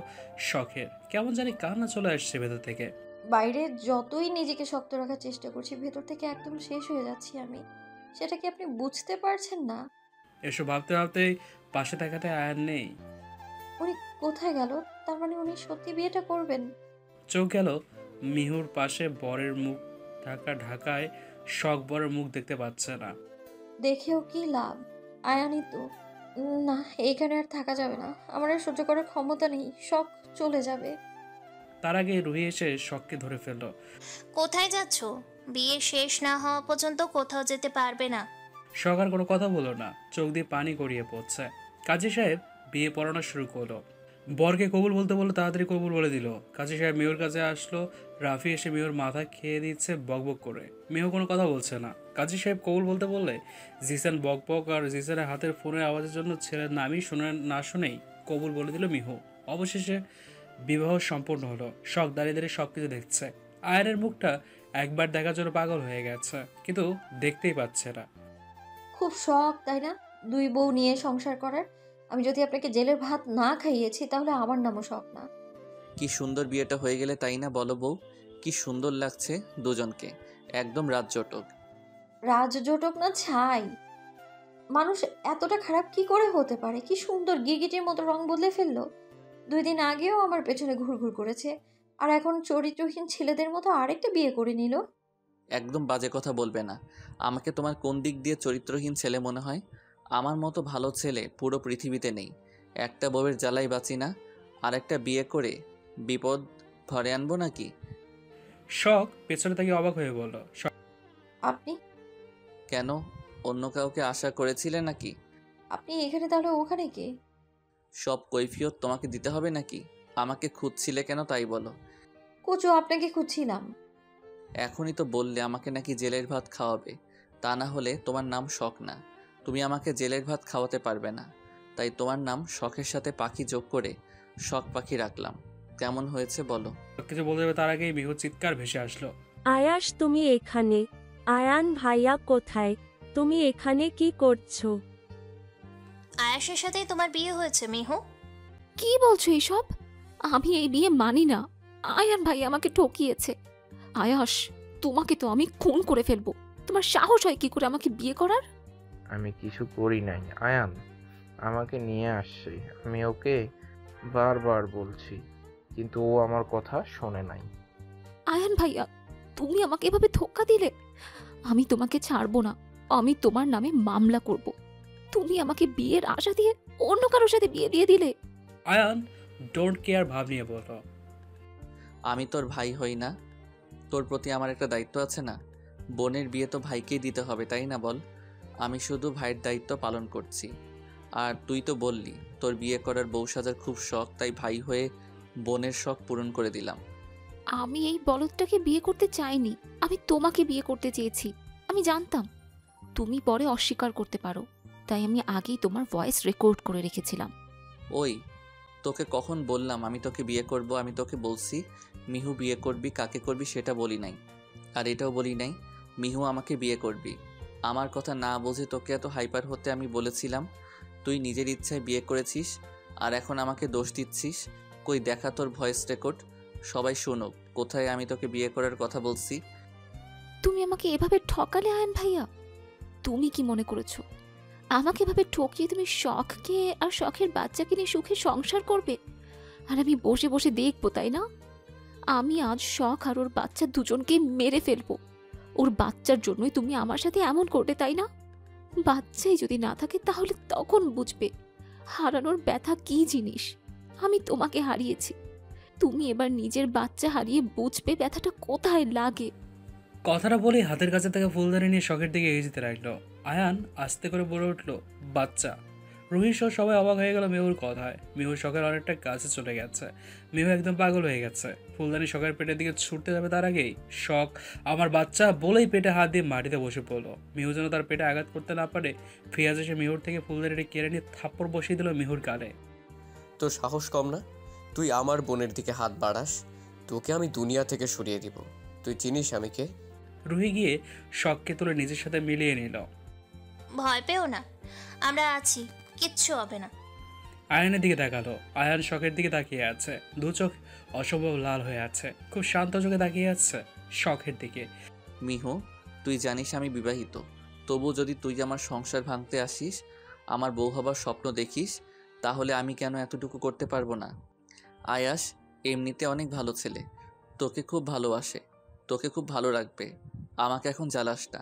শখের। কেমন জানি কান্না চলে আসছে ভেতর থেকে। বাইরে যতই নিজেকে শক্ত রাখার চেষ্টা করছি, ভেতর থেকে একদম শেষ হয়ে যাচ্ছি আমি। সেটা কি আপনি বুঝতে পারছেন না? এসব ভাবতে ভাবতেই পাশে তাকাতে আয়ান নেই। উনি কোথায় গেল? তার মানে উনি সত্যি বিয়েটা করবেন? চোখ গেল মিহুর পাশে। বরের মুখ ঢাকা ঢাকায় শখ বরের মুখ দেখতে পাচ্ছে না। দেখেও কি লাভ? আয়ানি তো না, এইখানে আর থাকা যাবে না। আমার আর সহ্য করার ক্ষমতা নেই। শখ চলে যাবে। তার আগে রুহি এসে শখকে ধরে ফেলল। কোথায় যাচ্ছ? বিয়ে শেষ না হওয়া পর্যন্ত কোথাও যেতে পারবে না। শখ আর কোনো কথা বলো না, চোখ দিয়ে পানি গড়িয়ে পড়ছে। কাজী সাহেব বিয়ে পড়ানো শুরু করলো। বরকে কবুল বলতে বললো তাড়াতাড়ি কবুল বলে দিল। কাজী সাহেব মেহুর কাছে আসলো। রাফি এসে মেহুর মাথা খেয়ে দিচ্ছে বকবক করে। মেহু কোনো কথা বলছে না। কাজী সাহেব কবুল বলতে বললে জিসান বকবক আর জিসানের হাতের ফোনের আওয়াজের জন্য ছেলের নামই না শুনেই কবুল বলে দিল মিহু। অবশেষে বিবাহ সম্পূর্ণ হলো। শখ দাঁড়িয়ে দাঁড়িয়ে সব কিছু দেখছে। আয়নের মুখটা একবার দেখার জন্য পাগল হয়ে গেছে, কিন্তু দেখতেই পাচ্ছে না। খুব শখ তাই না 2 বউ নিয়ে সংসার করার? আমি যদি আপনাকে জেলের ভাত না খাইয়েছি তাহলে আমার নামও শখ না। কি সুন্দর বিয়েটা হয়ে গেলে তাই না বলো বউ? কি সুন্দর লাগছে দুজনকে, একদম রাজজটক। রাজজটক না ছাই। মানুষ এতটা খারাপ কি করে হতে পারে? কি সুন্দর গিরগিটির মতো রং বদলে ফেললো। 2 দিন আগেও আমার পেছনে ঘুরঘুর করেছে, আর এখন চরিত্রহীন ছেলেদের মতো আরেকটা বিয়ে করে নিল। একদম বাজে কথা বলবে না। আমাকে তোমার কোন দিক দিয়ে চরিত্রহীন ছেলে মনে হয়? আমার মতো ভালো ছেলে পুরো পৃথিবীতে নেই। একটা বউয়ের জ্বালাই বাঁচি না, আর একটা বিয়ে করে বিপদ ঘরে আনবো নাকি? শখ পেছনে তাকে অবাক হয়ে বলল। আপনি কেন, অন্য কাউকে আশা করেছিলে নাকি? আপনি এখানে তাহলে ওখানে কে? সব কৈফিয়ত তোমাকে দিতে হবে নাকি? আমাকে খুঁজছিলে কেন তাই বলো। কোচো আপনাকে খুঁজছিলাম। এখনই তো বললে আমাকে নাকি জেলের ভাত খাওয়াবে, তা না হলে তোমার নাম শখ না। তুমি আমাকে জেলের ভাত খাওয়াতে পারবে না, তাই তোমার নাম শখের সাথে পাখি যোগ করে শখ পাখি রাখলাম। কেমন হয়েছে বলো? কিছু বলতে যাবে তার আগেই মিহুর চিৎকার ভেসে আসলো। আয়াস তুমি এখানে? আয়ান ভাইয়া কোথায়? তুমি এখানে কি করছো? আয়াসের সাথেই তোমার বিয়ে হয়েছে মিহু? কি বলছো এইসব? আমি এই বিয়ে মানি না। আয়ান ভাই আমাকে ঠকিয়েছে। আয়াস, তোমাকে তো আমি খুন করে ফেলবো। তোমার সাহস হয় কি করে আমাকে বিয়ে করার? আমি কিছু করি নাই। আয়ান আমাকে নিয়ে আসছে, আমি ওকে বারবার বলছি, কিন্তু ও আমার কথা শোনে নাই। আয়ান ভাইয়া, তুমি আমাকে এভাবে ধোঁকা দিলে। আমি তোমাকে ছাড়বো না। আমি তোমার নামে মামলা করব। তুমি আমাকে বিয়ের আশা দিয়ে অন্য কারোর সাথে বিয়ে দিয়ে দিলে। আয়ান ডোন্ট কেয়ার ভাব নিয়ে বলল। আমি তোর ভাই হই না? তোর প্রতি আমার একটা দায়িত্ব আছে না? বোনের বিয়ে তো ভাইকেই দিতে হবে তাই না বল? আমি শুধু ভাইয়ের দায়িত্ব পালন করছি। আর তুই তো বললি তোর বিয়ে করার বউ সাজার খুব শখ, তাই ভাই হয়ে বোনের শখ পূরণ করে দিলাম। আমি এই বলদটাকে বিয়ে করতে চাইনি, আমি তোমাকে বিয়ে করতে চেয়েছি। আমি জানতাম তুমি পরে অস্বীকার করতে পারো, তাই আমি আগেই তোমার ভয়েস রেকর্ড করে রেখেছিলাম। ওই, তোকে কখন বললাম আমি তোকে বিয়ে করব? আমি তোকে বলছি মিহু বিয়ে করবি, কাকে করবি সেটা বলি নাই। আর এটাও বলি নাই মিহু আমাকে বিয়ে করবি। আমার কথা না বুঝে তোকে এত হাইপার হতে আমি বলেছিলাম, তুই নিজের ইচ্ছায় বিয়ে করেছিস আর এখন আমাকে দোষ দিচ্ছিস। কই দেখা তোর ভয়েস রেকর্ড, সবাই শুনুক কোথায় আমি তোকে বিয়ে করার কথা বলছি। তুমি আমাকে এভাবে ঠকালে আয়ান ভাইয়া? তুমি কি মনে করেছো আমাকে এভাবে ঠকিয়ে তুমি শখকে আর শখের বাচ্চাকে নিয়ে সুখে সংসার করবে আর আমি বসে বসে দেখবো, তাই না? আমি আজ শখ আর ওর বাচ্চা দুজনকে মেরে ফেলবো। ওর বাচ্চার জন্যই তুমি আমার সাথে এমন করবে, তাই না? বাচ্চাই যদি না থাকে তাহলে তখন বুঝবে হারানোর ব্যথা কি জিনিস। আমি তোমাকে হারিয়েছি, তুমি এবার নিজের বাচ্চা হারিয়ে বুঝবে ব্যথাটা কোথায় লাগে। কথাটা বলে হাতের কাছে থেকে ফুলদানি নিয়ে শখের দিকে এগিয়ে যেতে লাগলো। আয়ান আস্তে করে বলে উঠলো, বাচ্চা। রুহি সহ সবাই অবাক হয়ে গেল মেহুর কথায়। মেহু শখের অনেকটা কাছে চলে গেছে। মেহু একদম পাগল হয়ে গেছে। ফুলদানি শখের পেটের দিকে ছুটতে যাবে তার আগেই শখ আমার বাচ্চা বলেই পেটে হাত দিয়ে মাটিতে বসে পড়লো। মেহু যেন তার পেটে আঘাত করতে না পারে ফিয়াজ এসে মেহুর থেকে ফুলদানিটা কেড়ে নিয়ে থাপ্পড় বসিয়ে দিল মেহুর গালে। তোর সাহস কম না? তুই আমার বোনের দিকে হাত বাড়াস, তোকে আমি দুনিয়া থেকে সরিয়ে দিব। তুই চিনিস আমি কে? রুহি গিয়ে শখকে তুলে নিজের সাথে মিলিয়ে নিল। ভয় পেও না, আমরা আছি, কিচ্ছু হবে না। আয়ানের দিকে তাকালো। আয়ান শখের দিকে তাকিয়ে আছে, দু চোখ অসম্ভব লাল হয়ে আছে, খুব শান্ত চোখে তাকিয়ে আছে শখের দিকে। মিহু, তুই জানিস আমি বিবাহিত, তবু যদি তুই আমার সংসার ভাঙতে আসিস, আমার বউ হবার স্বপ্ন দেখিস, তাহলে আমি কেন এতটুকু করতে পারবো না? আয়াস এমনিতে অনেক ভালো ছেলে, তোকে খুব ভালোবাসে, তোকে খুব ভালো রাখবে। আমাকে এখন জ্বালাস না,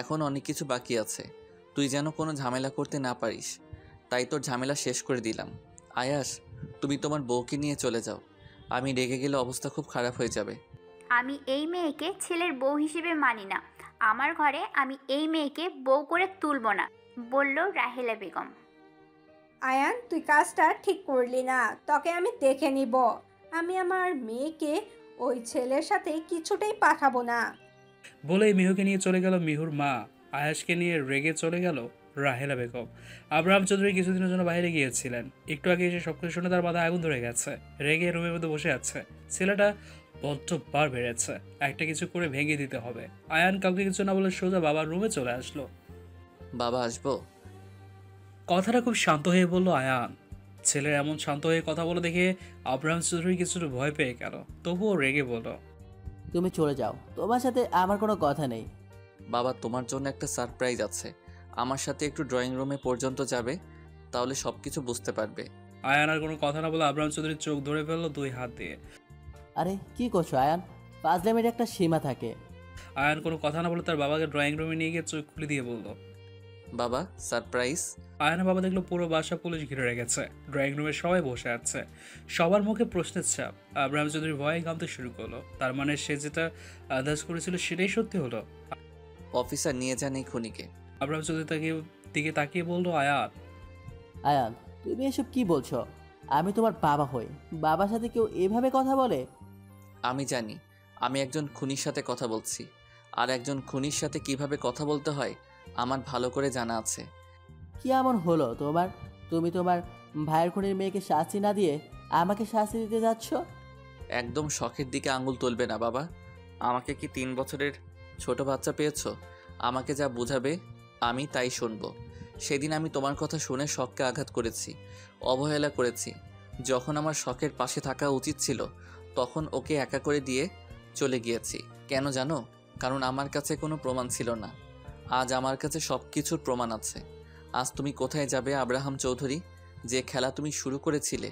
এখন অনেক কিছু বাকি আছে, তুই যেন কোনো ঝামেলা করতে না পারিস, তাই তোর ঝামেলা শেষ করে দিলাম। আয়াস, তুমি তোমার বউকে নিয়ে চলে যাও, আমি রেগে গেলে অবস্থা খুব খারাপ হয়ে যাবে। আমি এই মেয়েকে ছেলের বউ হিসেবে মানি না। আমার ঘরে আমি এই মেয়েকে বউ করে তুলব না, বলল রাহেলা বেগম। আয়ান, তুই কাজটা ঠিক করলি না, তোকে আমি দেখে নিব। আমি আমার মেয়েকে ওই ছেলের সাথে কিছুতেই পাঠাবো না। বলেই মিহুকে নিয়ে চলে গেল মিহুর মা। আয়াসকে নিয়ে রেগে চলে গেল রাহেলা বেগম। আব্রাহাম চৌধুরী কিছুদিনের জন্য বাইরে গিয়েছিলেন, একটু আগে এসে সবকিছু শুনে তার মাথায় আগুন ধরে গেছে। রেগে রুমের মধ্যে বসে আছে। ছেলেটা বড্ড বার বেড়েছে, একটা কিছু করে ভেঙে দিতে হবে। আয়ান কাউকে কিছু না বলে সোজা বাবার রুমে চলে আসলো। বাবা আসবো? কথাটা খুব শান্ত হয়ে বলল আয়ান। ছেলের এমন শান্ত হয়ে কথা বলে দেখে আব্রাহাম চৌধুরী কিছুটা ভয় পেয়ে গেল, তবুও রেগে বলল, তুমি চলে যাও, তোমার সাথে আমার কোনো কথা নেই। বাবা, তোমার জন্য একটা সারপ্রাইজ আছে, আমার সাথে একটু ড্রয়িং রুমে পর্যন্ত যাবে, তাহলে সব কিছু বুঝতে পারবে। আয়ান আর কোনো কথা না বলে আব্রাহাম চৌধুরীর চোখ ধরে ফেললো দুই হাত দিয়ে। আরে কি করছো আয়ান, ফাজলামের একটা সীমা থাকে। আয়ান কোনো কথা না বলে তার বাবাকে ড্রয়িং রুমে নিয়ে গিয়ে চোখ খুলে দিয়ে বলল, বাবা সারপ্রাইজ। আয়ানের বাবা দেখলো পুরো বাসা পুলিশ ঘিরে রেখেছে, ড্রয়িং রুমে সবাই বসে আছে, সবার মুখে প্রশ্নের ছাপ। আব্রাহাম চৌধুরী ভয়ে কাঁপতে শুরু করলো। তার মানে সে যেটা আন্দাজ করেছিল সেটাই সত্যি হলো। অফিসার নিয়ে যান এই খুনিকে। আব্রাহাম চৌধুরী দিকে তাকিয়ে বলল, আয়ান। আয়ান, তুমি এসব কি বলছো? আমি তোমার বাবা হই, বাবার সাথে কেউ এভাবে কথা বলে? আমি জানি, আমি একজন খুনির সাথে কথা বলছি, আর একজন খুনির সাথে কিভাবে কথা বলতে হয় আমার ভালো করে জানা আছে। কি এমন হলো তোমার? তুমি তোমার ভাইয়ের খুনির মেয়েকে শাস্তি না দিয়ে আমাকে শাস্তি দিতে যাচ্ছ? একদম শখের দিকে আঙুল তুলবে না বাবা। আমাকে কি 3 বছরের ছোট বাচ্চা পেয়েছো? আমাকে যা বুঝাবে আমি তাই শুনবো। সেদিন আমি তোমার কথা শুনে শখকে আঘাত করেছি, অবহেলা করেছি। যখন আমার শখের পাশে থাকা উচিত ছিল তখন ওকে একা করে দিয়ে চলে গিয়েছি। কেন জানো? কারণ আমার কাছে কোনো প্রমাণ ছিল না। আজ আমার কাছে সব কিছুর প্রমাণ আছে। আজ তুমি কোথায় যাবে আব্রাহাম চৌধুরী? যে খেলা তুমি শুরু করেছিলে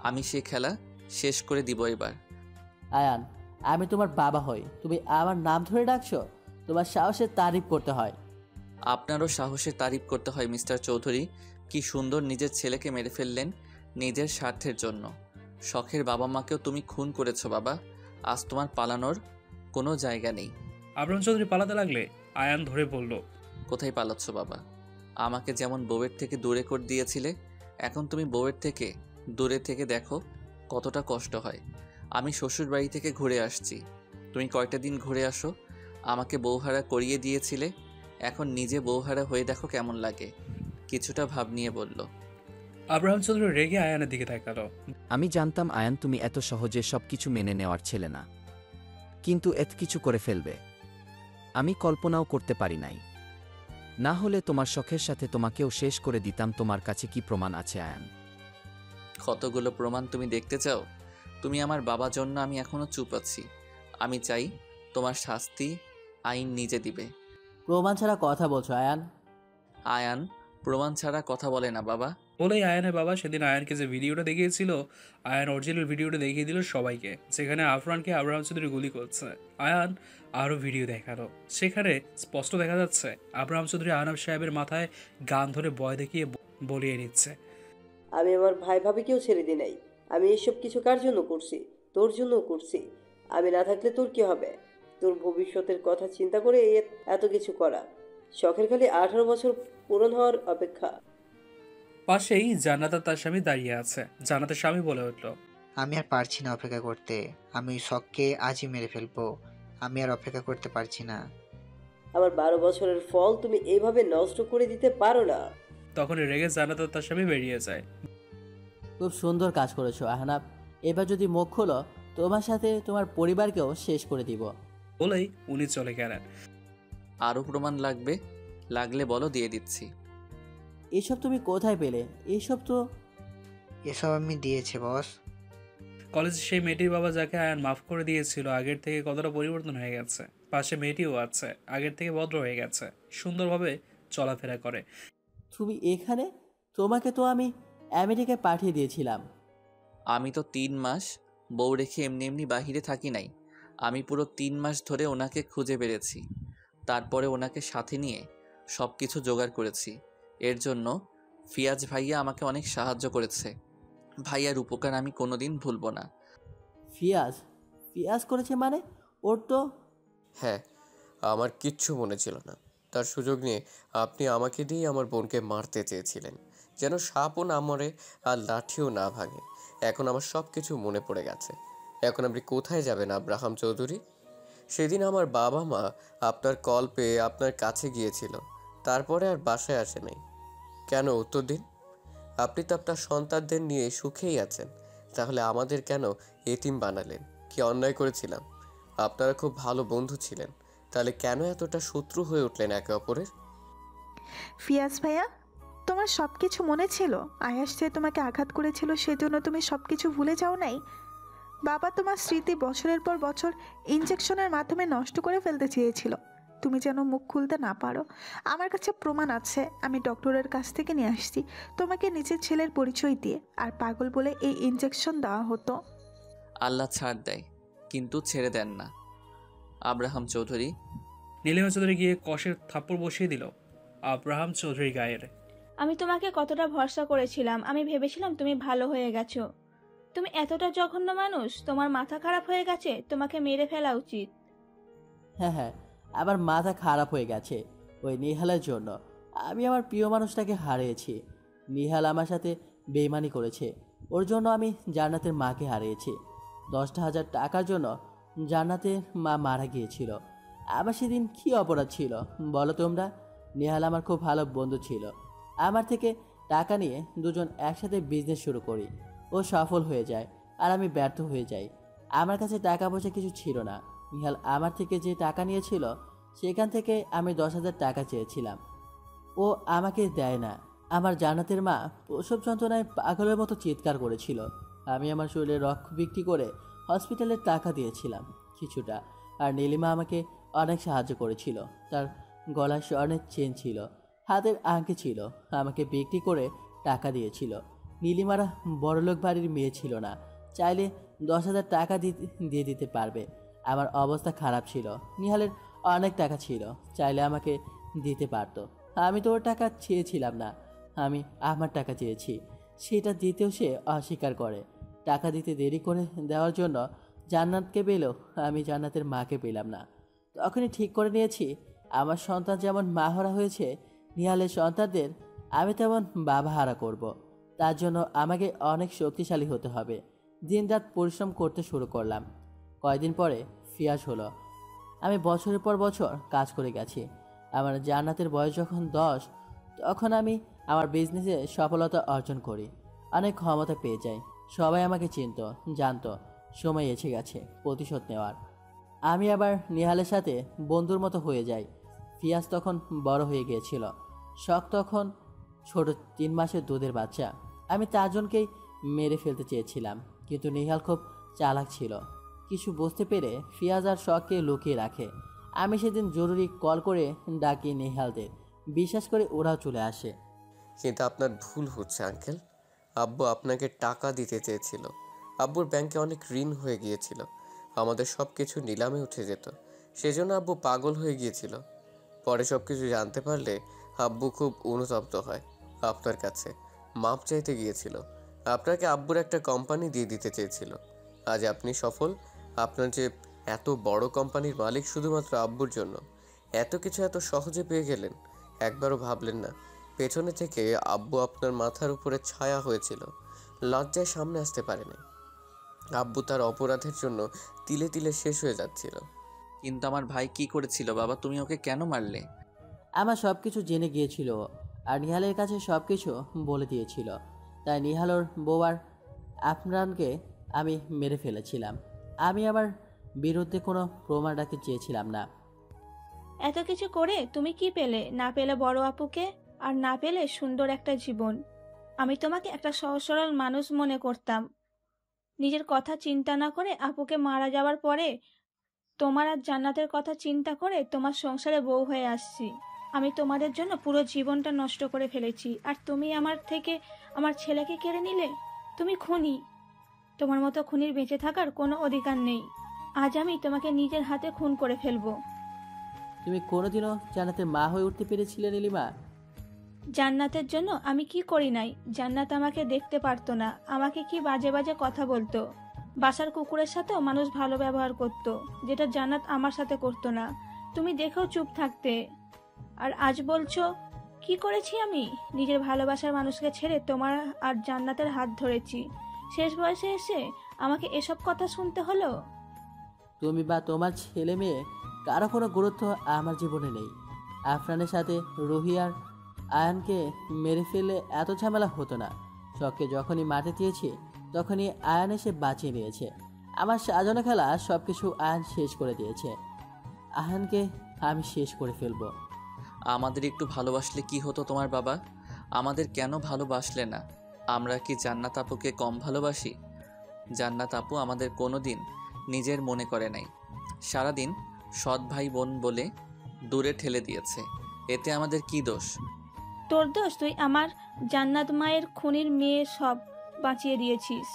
আমি সে খেলা শেষ করে দিব এবার। আয়ান, আমি তোমার বাবা হই, তুমি আমার নাম ধরে ডাকছো? তোমার সাহসের তারিফ করতে হয়। আপনারও সাহসের তারিফ করতে হয় মিস্টার চৌধুরী। কি সুন্দর নিজের ছেলেকে মেরে ফেললেন নিজের স্বার্থের জন্য। শখের বাবা মাকেও তুমি খুন করেছো বাবা। আজ তোমার পালানোর কোনো জায়গা নেই। আব্রাহাম চৌধুরী পালাতে লাগলে আয়ান ধরে বলল, কোথায় পালাচ্ছ বাবা? আমাকে যেমন বউয়ের থেকে দূরে করে দিয়েছিলে, এখন তুমি বউয়ের থেকে দূরে থেকে দেখো কতটা কষ্ট হয়। আমি শ্বশুর বাড়ি থেকে ঘুরে আসছি, তুমি কয়টা দিন ঘুরে আসো। আমাকে বউহারা করিয়ে দিয়েছিলে, এখন নিজে বউহারা হয়ে দেখো কেমন লাগে। কিছুটা ভাব নিয়ে বলল। আব্রাহাম চৌধুরী রেগে আয়ানের দিকে তাকালো। আমি জানতাম আয়ান তুমি এত সহজে সব কিছু মেনে নেওয়ার ছেলে না, কিন্তু এত কিছু করে ফেলবে আমি কল্পনাও করতে পারি নাই। না হলে তোমার শখের সাথে তোমাকেও শেষ করে দিতাম। তোমার কাছে কি প্রমাণ আছে আয়ান? কতগুলো প্রমাণ তুমি দেখতে চাও? তুমি আমার বাবার জন্য আমি এখনো চুপ আছি। আমি চাই তোমার শাস্তি আইন নিজে দিবে। প্রমাণ ছাড়া কথা বলছো আয়ান? আয়ান প্রমাণ ছাড়া কথা বলে না বাবা। বলেই আয়ানের বাবা সেদিন আয়ানকে যে ভিডিওটা দেখিয়েছিল, আয়ান অরিজিনাল ভিডিওটা দেখিয়ে দিল সবাইকে, যেখানে আফরানকে আব্রাহাম চৌধুরী গুলি করছে। আয়ান আরও ভিডিও দেখালো, সেখানে স্পষ্ট দেখা যাচ্ছে আব্রাহাম চৌধুরী আনাব সাহেবের মাথায় গান ধরে ভয় দেখিয়ে বলিয়ে নিচ্ছে। আমি আমার ভাই ভাবিকেও ছেড়ে দিই নাই। আমি এসব কিছু কার জন্য করছি? তোর জন্য করছি। আমি না থাকলে তোর কি হবে? তোর ভবিষ্যতের কথা চিন্তা করে এত কিছু করা। শখের খালি 18 বছর পূরণ হওয়ার অপেক্ষা। পাশেই জান্নাত আর তার স্বামী দাঁড়িয়ে আছে। জান্নাতের স্বামী বলে উঠল, আমি আর পারছি না অপেক্ষা করতে। আমি ওই শখকে আজই মেরে ফেলবো। আমি আর অপেক্ষা করতে পারছি না। আমার 12 বছরের ফল তুমি এইভাবে নষ্ট করে দিতে পারো না। তখন রেগে জান্নাত আর তার স্বামী বেরিয়ে যায়। খুব সুন্দর কাজ করেছো আহনাব। এবার যদি মুখ খোলো তোমার সাথে তোমার পরিবারকেও শেষ করে দিব। বলেই উনি চলে গেলেন। আরও প্রমাণ লাগবে? লাগলে বলো, দিয়ে দিচ্ছি। এসব তুমি কোথায় পেলে? এসব আমি দিয়েছি বস। কলেজে সেই মেয়েটির বাবা যাকে আয়ান মাফ করে দিয়েছিল, আগের থেকে কতটা পরিবর্তন হয়ে গেছে। পাশে মেয়েটিও আছে, আগের থেকে ভদ্র হয়ে গেছে, সুন্দরভাবে চলাফেরা করে। তুমি এখানে? তোমাকে তো আমি আমেরিকায় পাঠিয়ে দিয়েছিলাম। আমি তো 3 মাস বউ রেখে এমনি এমনি বাহিরে থাকি নাই। আমি পুরো 3 মাস ধরে ওনাকে খুঁজে বেড়েছি, তারপরে ওনাকে সাথে নিয়ে সব কিছু জোগাড় করেছি। এর জন্য ফিয়াজ ভাইয়া আমাকে অনেক সাহায্য করেছে। ভাইয়ার উপকার আমি কোনোদিন ভুলব না। ফিয়াজ করেছে মানে? ওর তো... হ্যাঁ, আমার কিচ্ছু মনে ছিল না। তার সুযোগ নিয়ে আপনি আমাকে দিয়ে আমার বোনকে মারতে চেয়েছিলেন, যেন সাপও না মরে আর লাঠিও না ভাঙে। এখন আমার সব কিছু মনে পড়ে গেছে। এখন আপনি কোথায় যাবেন আব্রাহাম চৌধুরী? সেদিন আমার বাবা মা আপনার কল পেয়ে আপনার কাছে গিয়েছিল, তারপরে আর বাসায় আসে নাই কেন? উত্তর দিন। আপনি তো আপনার সন্তানদের নিয়ে সুখেই আছেন, তাহলে আমাদের কেন এতিম বানালেন? কি অন্যায় করেছিলাম? আপনারা খুব ভালো বন্ধু ছিলেন, তাহলে কেন এতটা শত্রু হয়ে উঠলেন একে অপরের? ফিয়াজ ভাইয়া, তোমার সব কিছু মনে ছিল? আয়াস যে তোমাকে আঘাত করেছিল সেজন্য তুমি সব কিছু ভুলে যাও নাই? বাবা তোমার স্মৃতি বছরের পর বছর ইনজেকশনের মাধ্যমে নষ্ট করে ফেলতে চেয়েছিল, তুমি যেন মুখ খুলতে না পারো। আমার কাছে প্রমাণ আছে, আমি ডক্টরের কাছ থেকে নিয়ে আসছি, তোমাকে নিজের ছেলের পরিচয় দিয়ে। আর পাগল বলে এই ইনজেকশন দেওয়া হতো। আল্লাহ ছাড় দেয়, কিন্তু ছেড়ে দেন না আব্রাহাম চৌধুরী। নীলিমা চৌধুরী গিয়ে কষের থাপ্পড় বসিয়ে দিল আব্রাহাম চৌধুরী গায়ের। আমি তোমাকে কতটা ভরসা করেছিলাম। আমি ভেবেছিলাম তুমি ভালো হয়ে গেছো। তুমি এতটা জঘন্য মানুষ? তোমার মাথা খারাপ হয়ে গেছে, তোমাকে মেরে ফেলা উচিত। হ্যাঁ, আমার মাথা খারাপ হয়ে গেছে ওই নিহালের জন্য। আমি আমার প্রিয় মানুষটাকে হারিয়েছি। নিহাল আমার সাথে বেইমানি করেছে, ওর জন্য আমি জান্নাতের মাকে হারিয়েছি। 10,000 টাকার জন্য জান্নাতের মা মারা গিয়েছিল। আমার সেদিন কী অপরাধ ছিল বলো তোমরা? নিহাল আমার খুব ভালো বন্ধু ছিল। আমার থেকে টাকা নিয়ে দুজন একসাথে বিজনেস শুরু করি। ও সফল হয়ে যায় আর আমি ব্যর্থ হয়ে যাই। আমার কাছে টাকা পয়সা কিছু ছিল না। নিহাল আমার থেকে যে টাকা নিয়েছিল সেখান থেকে আমি 10,000 টাকা চেয়েছিলাম, ও আমাকে দেয় না। আমার জান্নাতের মা প্রসব যন্ত্রণায় পাগলের মতো চিৎকার করেছিল। আমি আমার শরীরে রক্ত বিক্রি করে হসপিটালের টাকা দিয়েছিলাম কিছুটা। আর নীলিমা আমাকে অনেক সাহায্য করেছিল। তার গলায় স্বর্ণের চেন ছিল, হাতের আংটি ছিল, আমাকে বিক্রি করে টাকা দিয়েছিল। নীলিমারা বড়লোক বাড়ির মেয়ে ছিল না, চাইলে 10,000 টাকা দিয়ে দিতে পারবে। আমার অবস্থা খারাপ ছিল, নিহালের অনেক টাকা ছিল, চাইলে আমাকে দিতে পারতো। আমি তো ওর টাকা চেয়েছিলাম না, আমি আমার টাকা চেয়েছি। সেটা দিতেও সে অস্বীকার করে। টাকা দিতে দেরি করে দেওয়ার জন্য জান্নাতকে পেলেও আমি জান্নাতের মাকে পেলাম না। তখনই ঠিক করে নিয়েছি আমার সন্তান যেমন মাহরা হয়েছে নিহালের সন্তানদের আমি তেমন বাবা হারা করব। তার জন্য আমাকে অনেক শক্তিশালী হতে হবে। দিনরাত পরিশ্রম করতে শুরু করলাম। কয়েকদিন পরে ফিয়াজ হলো। আমি বছরের পর বছর কাজ করে গেছি। আমার জান্নাতের বয়স যখন 10, তখন আমি আমার বিজনেসে সফলতা অর্জন করি। অনেক ক্ষমতা পেয়ে যাই। সবাই আমাকে চিনত, জানতো সময় এসে গেছে প্রতিশোধ নেওয়ার। আমি আবার নিহালের সাথে বন্ধুর মতো হয়ে যাই। ফিয়াজ তখন বড় হয়ে গিয়েছিল। শখ তখন ছোট 3 মাসের দুধের বাচ্চা। আমি 4 জনকেই মেরে ফেলতে চেয়েছিলাম, কিন্তু নিহাল খুব চালাক ছিল। কিছু বুঝতে পেরে ফিয়াজ আর শখকে লুকিয়ে রাখে। আমি সেদিন জরুরি কল করে ডাকি নিহালদের। বিশ্বাস করে ওরাও চলে আসে। কিন্তু আপনার ভুল হচ্ছে আঙ্কেল। আব্বু আপনাকে টাকা দিতে চেয়েছিল। আব্বুর ব্যাংকে অনেক ঋণ হয়ে গিয়েছিল। আমাদের সব কিছু নিলামে উঠে যেত। সেজন্য আব্বু পাগল হয়ে গিয়েছিল। পরে সব কিছু জানতে পারলে আব্বু খুব অনুতপ্ত হয়। আপনার কাছে মাপ চাইতে গিয়েছিল। আপনাকে আব্বুর একটা কোম্পানি দিয়ে দিতে চেয়েছিল। আজ আপনি সফল। আপনার যে এত বড় কোম্পানির মালিক শুধুমাত্র আব্বুর জন্য। এত কিছু এত সহজে পেয়ে গেলেন। একবারও ভাবলেন না পেছনে থেকে আব্বু আপনার মাথার উপরে ছায়া হয়েছিল। লজ্জায় সামনে আসতে পারেনি। আব্বু তার অপরাধের জন্য তিলে তিলে শেষ হয়ে যাচ্ছিল। কিন্তু আমার ভাই কি করেছিল বাবা? তুমি ওকে কেন মারলে? আমার সব কিছু জেনে গিয়েছিল আর নিহালের কাছে সব কিছু বলে দিয়েছিল। তাই নিহালর বউয়ার আফরানকে আমি মেরে ফেলেছিলাম। আমি আমার বিরুদ্ধে কোনো প্রমাণ রাখতে চেয়েছিলাম না। এত কিছু করে তুমি কি পেলে? না পেলে বড় আপুকে, আর না পেলে সুন্দর একটা জীবন। আমি তোমাকে একটা সহজ সরল মানুষ মনে করতাম। নিজের কথা চিন্তা না করে আপুকে মারা যাওয়ার পরে তোমার আর জান্নাতের কথা চিন্তা করে তোমার সংসারে বউ হয়ে আসছি। আমি তোমাদের জন্য পুরো জীবনটা নষ্ট করে ফেলেছি, আর তুমি আমার থেকে আমার ছেলেকে কেড়ে নিলে। তুমি খুনি। তোমার মতো খুনির বেঁচে থাকার কোনো অধিকার নেই। আজ আমি তোমাকে নিজের হাতে খুন করে ফেলবো। তুমি কোনোদিনও জান্নাতের মা হয়ে উঠতে পেরেছিলে নীলিমা? জান্নাতের জন্য আমি কি করি নাই? জান্নাত আমাকে দেখতে পারতো না, আমাকে কি বাজে বাজে কথা বলতো। বাসার কুকুরের সাথেও মানুষ ভালো ব্যবহার করত, যেটা জান্নাত আমার সাথে করতো না। তুমি দেখেও চুপ থাকতে, আর আজ বলছো কি করেছি আমি? নিজের ভালোবাসার মানুষকে ছেড়ে তোমার আর জান্নাতের হাত ধরেছি। শেষ বয়সে এসে আমাকে এসব কথা শুনতে হলো। তুমি বা তোমার ছেলে মেয়ে কারো কোনো গুরুত্ব আমার জীবনে নেই। আফরানের সাথে রুহি আর আয়ানকে মেরে ফেলে এত ঝামেলা হতো না। শখকে যখনই মাঠে দিয়েছি তখনই আয়ান এসে বাঁচিয়ে নিয়েছে। আমার সাজানো খেলা সব কিছু আয়ান শেষ করে দিয়েছে। আয়ানকে আমি শেষ করে ফেলবো। আমাদের একটু ভালোবাসলে কি হতো তোমার বাবা? আমাদের কেন ভালোবাসলে না? আমরা কি জান্নাত আপুকে কম ভালোবাসি? জান্নাত আপু আমাদের কোনো দিন নিজের মনে করে নাই। সারাদিন সৎ ভাই বোন বলে দূরে ঠেলে দিয়েছে। এতে আমাদের কি দোষ? তোর দোষ, তুই আমার জান্নাত মায়ের খুনির মেয়ে সব বাঁচিয়ে দিয়েছিস।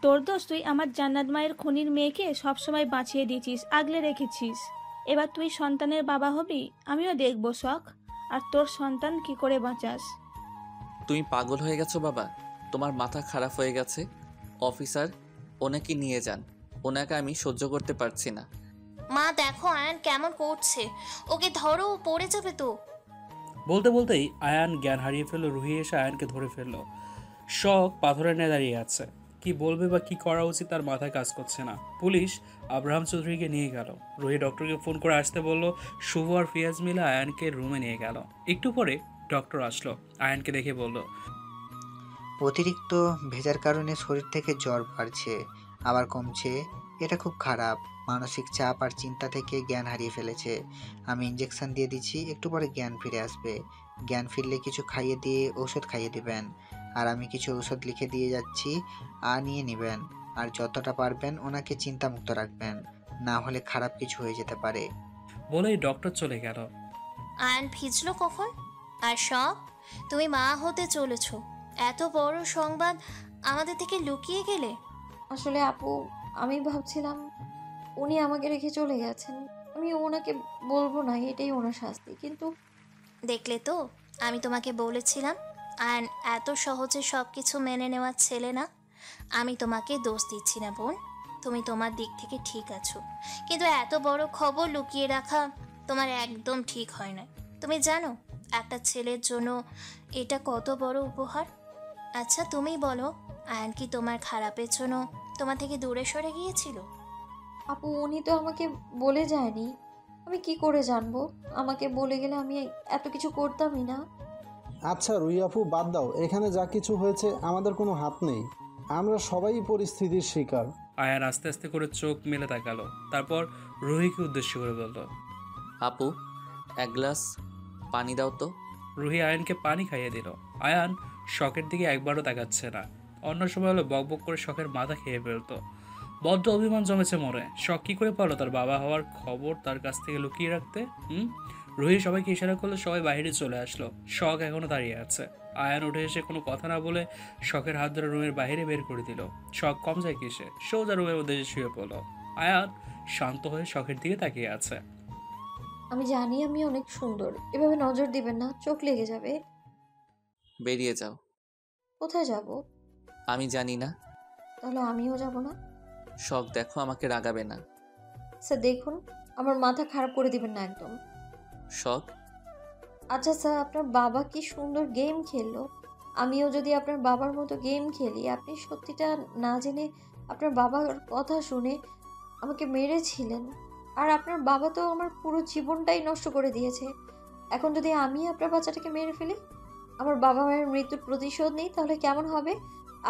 তোর দোষ, তুই আমার জান্নাত মায়ের খুনির মেয়েকে সবসময় বাঁচিয়ে দিয়েছিস, আগলে রেখেছিস। এবার তুই সন্তানের বাবা হবি, আমিও দেখবো শখ, আর তোর সন্তান কি করে বাঁচাস। তুমি পাগল হয়ে গেছো বাবা? তোমার মাথা খারাপ হয়ে গেছে। অফিসার, ওনাকে নিয়ে যান। ওনাকে আমি সহ্য করতে পারছি না। মা দেখো আয়ান কেমন করছে, ওকে ধরো, ও পড়ে যাবে তো। বলতে বলতেই আয়ান জ্ঞান হারিয়ে ফেললো। রুহি এসে আয়ানকে ধরে ফেললো। শখ পাথরের ন্যায় দাঁড়িয়ে আছে। কি বলবে বা কি করা উচিত তার মাথায় কাজ করছে না। পুলিশ আব্রাহাম চৌধুরীকে নিয়ে গেল। রুহি ডক্টরকে ফোন করে আসতে বলল। শুভ আর ফিয়াজ মিলে আয়ানকে রুমে নিয়ে গেল। একটু পরে ডক্টর আসলো। আয়ানকে দেখে বলল, অতিরিক্ত ভেজার কারণে শরীর থেকে জ্বর বাড়ছে, আবার কমছে। এটা খুব খারাপ। মানসিক চাপ আর চিন্তা থেকে জ্ঞান হারিয়ে ফেলেছে। আমি ইঞ্জেকশন দিয়ে দিচ্ছি, একটু পরে জ্ঞান ফিরে আসবে। জ্ঞান ফিরলে কিছু খাইয়ে দিয়ে ওষুধ খাইয়ে দিবেন, আর আমি কিছু ওষুধ লিখে দিয়ে যাচ্ছি, নিয়ে নেবেন। আর যতটা পারবেন ওনাকে চিন্তামুক্ত রাখবেন, না হলে খারাপ কিছু হয়ে যেতে পারে। বলেই ডক্টর চলে গেল। আয়ান ভিজলো কখন? আর সব তুমি মা হতে চলেছ, এত বড় সংবাদ আমাদের থেকে লুকিয়ে গেলে। আসলে আপু, আমি ভাবছিলাম উনি আমাকে রেখে চলে গেছেন, আমি ওনাকে বলবো না, এটাই ওনার শাস্তি। কিন্তু দেখলে তো, আমি তোমাকে বলেছিলাম আয়ান এত সহজে সব কিছু মেনে নেওয়ার ছেলে না। আমি তোমাকে দোষ দিচ্ছি না বোন, তুমি তোমার দিক থেকে ঠিক আছো, কিন্তু এত বড় খবর লুকিয়ে রাখা তোমার একদম ঠিক হয় না। তুমি জানো একটা ছেলের জন্য এটা কত বড় উপহার। আচ্ছা তুমি বলো, আয়ান কি তোমার খারাপের জন্য তোমার থেকে দূরে সরে গিয়েছিল? আপু উনি তো আমাকে বলে যায়নি, আমি কি করে জানবো? আমাকে বলে গেলে আমি এত কিছু করতামই না। আচ্ছা রুই আপু বাদ দাও, এখানে যা কিছু হয়েছে আমাদের কোনো হাত নেই, আমরা সবাই পরিস্থিতির শিকার। আয়ান আস্তে আস্তে করে চোখ মেলে তাকালো, তারপর রুহিকে উদ্দেশ্য করে বলল, আপু এক গ্লাস পানি দাও তো। রুহি আয়ানকে পানি খাইয়ে দিল। আয়ান শখের দিকে একবারও তাকাচ্ছে না। অন্য সময় হলো বকবক করে শখের মাথা খেয়ে ফেলতো। বড্ড অভিমান জমেছে মরে। শখ কি করে পারলো তার বাবা হওয়ার খবর তার কাছ থেকে লুকিয়ে রাখতে? রুহি সবাইকে ইশারা করলে সবাই বাইরে চলে আসলো। শখ এখনো দাঁড়িয়ে আছে। আয়ান উঠে এসে কোনো কথা না বলে শখের হাত ধরে রুমের বাইরে বের করে দিল। শখ কম যায় কিসে, সোজা রুমের মধ্যে এসে শুয়ে পড়লো। আয়ান শান্ত হয়ে শখের দিকে তাকিয়ে আছে। আমি জানি আমি অনেক সুন্দর, এভাবে নজর দিবেন না, চোখ লেগে যাবে। বেরিয়ে যাও। কোথায় যাব? আমি জানি না। তাহলে আমিও যাব না। শখ দেখো, আমাকে রাগাবে না। স্যার দেখুন, আমার মাথা খারাপ করে দিবেন না একদম। শখ আচ্ছা স্যার, আপনার বাবা কি সুন্দর গেম খেললো, আমিও যদি আপনার বাবার মতো গেম খেলি, আপনি সত্যিটা না জেনে আপনার বাবার কথা শুনে আমাকে মেরেছিলেন, আর আপনার বাবা তো আমার পুরো জীবনটাই নষ্ট করে দিয়েছে। এখন যদি আমি আপনার বাচ্চাটাকে মেরে ফেলি, আমার বাবা মায়ের মৃত্যুর প্রতিশোধ নেই, তাহলে কেমন হবে?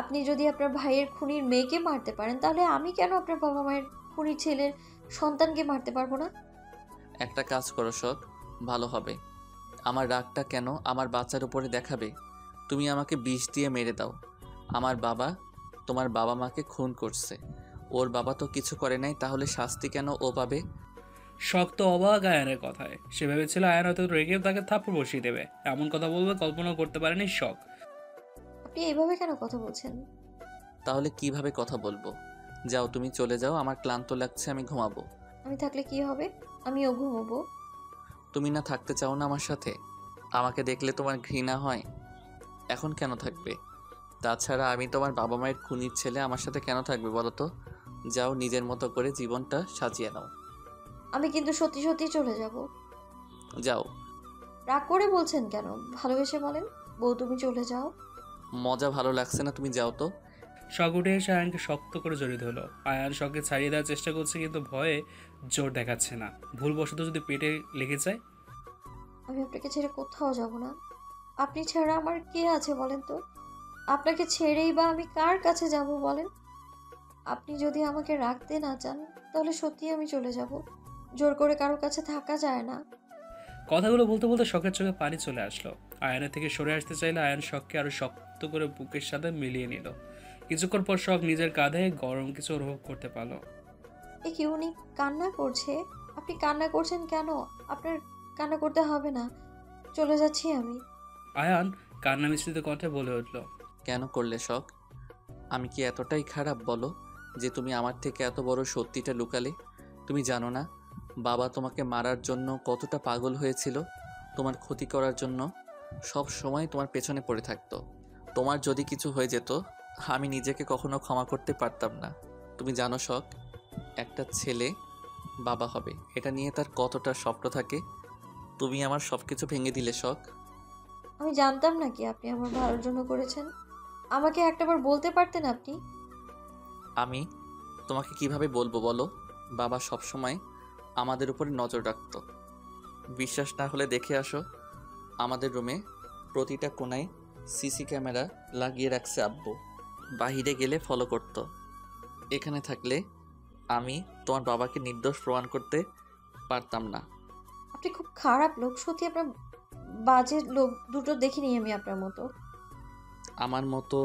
আপনি যদি আপনার ভাইয়ের খুনির মেয়েকে মারতে পারেন, তাহলে আমি কেন আপনার বাবা মায়ের খুনির ছেলের সন্তানকে মারতে পারবো না? একটা কাজ করো শখ, ভালো হবে। আমার রাগটা কেন আমার বাচ্চার উপরে দেখাবে? তুমি আমাকে বিষ দিয়ে মেরে দাও। আমার বাবা তোমার বাবা মাকে খুন করছে, ওর বাবা তো কিছু করে নাই, তাহলে শাস্তি কেন ও পাবে? শখ তো অবাক আয়ানের কথায়। সে ভেবেছিল আয়ান হয়তো রেগে তাকে থাপ্পড় বসিয়ে দেবে। এমন কথা বলবে কল্পনাও করতে পারেনি শখ। আপনি এভাবে কেন কথা বলছেন? তাহলে কিভাবে কথা বলবো? যাও, তুমি চলে যাও, আমার ক্লান্ত লাগছে, আমি ঘুমাবো। আমি থাকলে কি হবে? আমিও ঘুমোবো। তুমি না থাকতে চাও না আমার সাথে? আমাকে দেখলে তোমার ঘৃণা হয়? এখন কেন থাকবে? তাছাড়া আমি তোমার বাবা মায়ের খুনির ছেলে, আমার সাথে কেন থাকবে বলো তো? যাও, নিজের মতো করে জীবনটা সাজিয়ে নাও। আমি কিন্তু সত্যি সত্যি চলে যাব। যাও। রাগ করে বলছেন কেন? ভালোবেসে বলেন, বউ তুমি চলে যাও। মজা ভালো লাগছে না, তুমি যাও তো। শখ উঠে এসে আয়ানকে শক্ত করে জড়িত হলো। আয়ান শখকে ছাড়িয়ে দেওয়ার চেষ্টা করছে, কিন্তু ভয়ে জোর দেখাচ্ছে না। ভুলবশত যদি পেটে লেগে যায়। আমি আপনাকে ছেড়ে কোথাও যাব না। আপনি ছাড়া আমার কে আছে বলেন তো? আপনাকে ছেড়েই বা আমি কার কাছে যাব বলেন? আপনি যদি আমাকে রাখতে না চান, তাহলে সত্যি আমি চলে যাব। জোর করে কারো কাছে থাকা যায় না। কথাগুলো বলতে বলতে শখের চোখে পানি চলে আসলো। আয়ানের থেকে সরে আসতে চাইলে আয়ান শখকে আরো শক্ত করে বুকের সাথে মিলিয়ে নিল। কিছুক্ষণ পর শখ নিজের কাঁধে গরম কিছু অনুভব করতে পারলো। এ কি, উনি কান্না করছে? আপনি কান্না করছেন কেন? আপনার কান্না করতে হবে না, চলে যাচ্ছি আমি। আয়ান কান্না মিশ্রিত কণ্ঠে বলে উঠল, কেন করলে শখ? আমি কি এতটাই খারাপ বলো যে তুমি আমার থেকে এত বড় সত্যিটা লুকালে? তুমি জানো না বাবা তোমাকে মারার জন্য কতটা পাগল হয়েছিল, তোমার ক্ষতি করার জন্য সব সময় তোমার পেছনে পড়ে থাকতো। তোমার যদি কিছু হয়ে যেত, আমি নিজেকে কখনো ক্ষমা করতে পারতাম না। তুমি জানো শখ, একটা ছেলে বাবা হবে, এটা নিয়ে তার কতটা স্বপ্ন থাকে। তুমি আমার সব কিছু ভেঙে দিলে শখ। আমি জানতাম নাকি আপনি আমার ভালোর জন্য করেছেন? আমাকে একটাবার বলতে পারতেন আপনি। আমি তোমাকে কিভাবে বলবো বলো? বাবা সব সময় আমাদের উপরে নজর রাখতো। বিশ্বাস না হলে দেখে আসো, আমাদের রুমে প্রতিটা কোণায় সিসি ক্যামেরা লাগিয়ে রাখছে আব্বু। বাহিরে গেলে ফলো করতো। এখানে থাকলে আমি তোমার বাবাকে নির্দোষ প্রমাণ করতে পারতাম না। আপনি খুব খারাপ লোক, সত্যি আপনার বাজে লোক দুটো দেখিনি আমি আপনার মতো। আমার মতো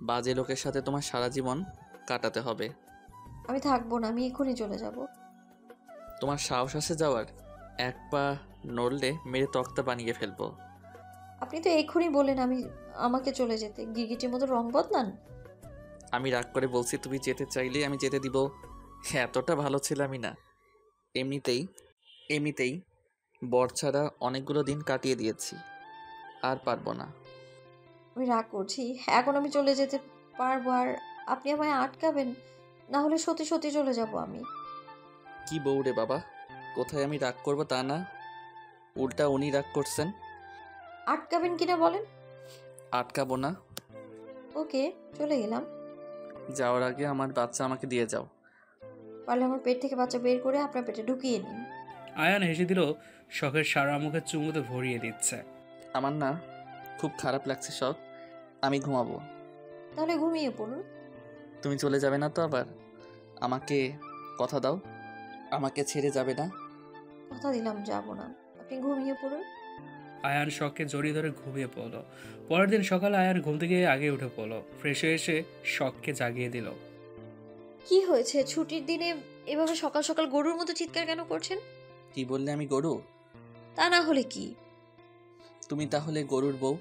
বাজে লোকের সাথে তোমার সারা জীবন কাটাতে হবে। আমি থাকবো না, আমি এখনই চলে যাব। তোমার সাহস আছে যাওয়ার? এক পা নড়লে মেরে তক্তা বানিয়ে ফেলবো। আপনি তো এক্ষুনি বললেন আমাকে চলে যেতে, গিরগিটির মতো রং বদলান। আমি রাগ করে বলছি, তুমি যেতে চাইলে আমি যেতে দিব। এতটা ভালো ছিলামই না। এমনিতেই বর ছাড়া অনেকগুলো দিন কাটিয়ে দিয়েছি, আর পারবো না। আমি রাগ করছি, এখন আমি চলে যেতে পারবো, আর আপনি আমায় আটকাবেন না, হলে সত্যি সত্যি চলে যাব আমি। কি বউ রে বাবা, কোথায় আমি রাগ করবো তা না, উল্টা উনি রাগ করছেন। আটকাবেন কিনা বলেন। আটকাবো না। ওকে, চলে গেলাম। যাওয়ার আগে আমার বাচ্চা আমাকে দিয়ে যাও। পারলে আমার পেট থেকে বাচ্চা বের করে আপনার পেটে ঢুকিয়ে নিন। আয়ান হেসে দিল, শখের সারা মুখে চুমুতে ভরিয়ে দিচ্ছে। আমার না খুব খারাপ লাগছে শখ, আমি ঘুমাবো। তাহলে ঘুমিয়ে পড়ুন। তুমি চলে যাবে না তো আবার? আমাকে কথা দাও, আমাকে ছেড়ে যাবে না। কথা দিলাম যাব না, আপনি ঘুমিয়ে পড়ুন। আয়ান শখকে জড়িয়ে ধরে ঘুমিয়ে পড়লো। পরের দিন সকালে আয়ান ঘুম থেকে আগে উঠে পড়লো, ফ্রেশ হয়ে এসে শখকে জাগিয়ে দিল। কি হয়েছে, ছুটির দিনে এভাবে সকাল সকাল গরুর মতো চিৎকার কেন করছেন? কি বললে আমি গরু? তা না হলে কি? তুমি তাহলে গরুর বউ?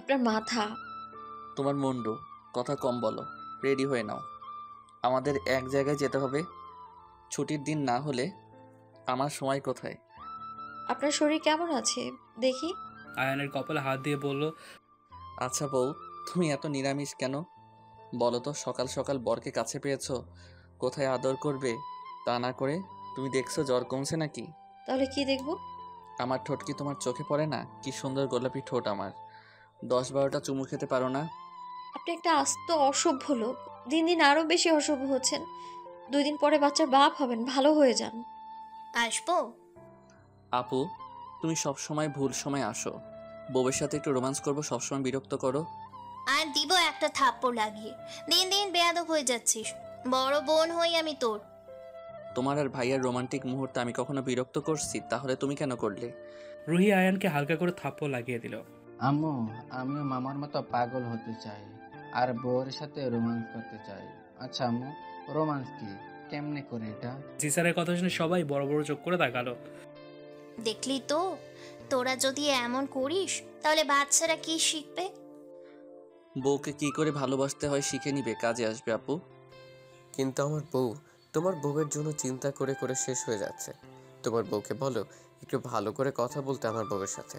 আপনার মাথা। তোমার মুন্ডু, কথা কম বলো। রেডি হয়ে নাও, আমাদের এক জায়গায় যেতে হবে। ছুটির দিন না হলে আমার সময় কোথায়? আপনার শরীর কেমন আছে দেখি। আয়ানের কপালে হাত দিয়ে বলল, আচ্ছা বউ, তুমি এত নিরামিষ কেন বলো তো? সকাল সকাল বরকে কাছে পেয়েছো, কোথায় আদর করবে তা না করে তুমি দেখছো জ্বর কমছে নাকি? তাহলে কি দেখব? আমার ঠোঁট কি তোমার চোখে পড়ে না? কি সুন্দর গোলাপি ঠোঁট আমার, 10-12টা চুমু খেতে পারো না? আপনি একটা আস্ত অসভ্য লোক, দিন দিন আরো বেশি অসভ্য হচ্ছেন। 2 দিন পরে বাচ্চার বাপ হবেন, ভালো হয়ে যান। আসবো? আপু, তুমি সব সময় ভুল সময় আসো। বউয়ের সাথে একটু রোমান্স করবো, সবসময় বিরক্ত করো। আর দিব একটা থাপ্পড় লাগিয়ে। দিন দিন বেয়াদব হয়ে যাচ্ছিস। বড় বোন হই আমি তোর। তোমার আর ভাইয়ার রোমান্টিক মুহূর্তে আমি কখনো বিরক্ত করছি? তাহলে তুমি কেন করলে? রুহি আয়ানকে হালকা করে থাপ্পড় লাগিয়ে দিল। আম্মু, আমিও মামার মতো পাগল হতে চাই আর বউয়ের সাথে রোমান্স করতে চাই। আচ্ছা আম্মু, রোমান্স কি, কেমনে করে এটা? জিসারের কথা শুনে সবাই বড় বড় চোখ করে তাকালো। দেখলি তো, তোরা যদি এমন করিস তাহলে বাচ্চারা কি শিখবে? বউকে কি করে ভালোবাসতে হয় শিখে নিবে, কাজে আসবে আপু। কিন্তু আমার বউ তোমার বউয়ের জন্য চিন্তা করে করে শেষ হয়ে যাচ্ছে। তোমার বউকে বলো একটু ভালো করে কথা বলতে আমার বউয়ের সাথে।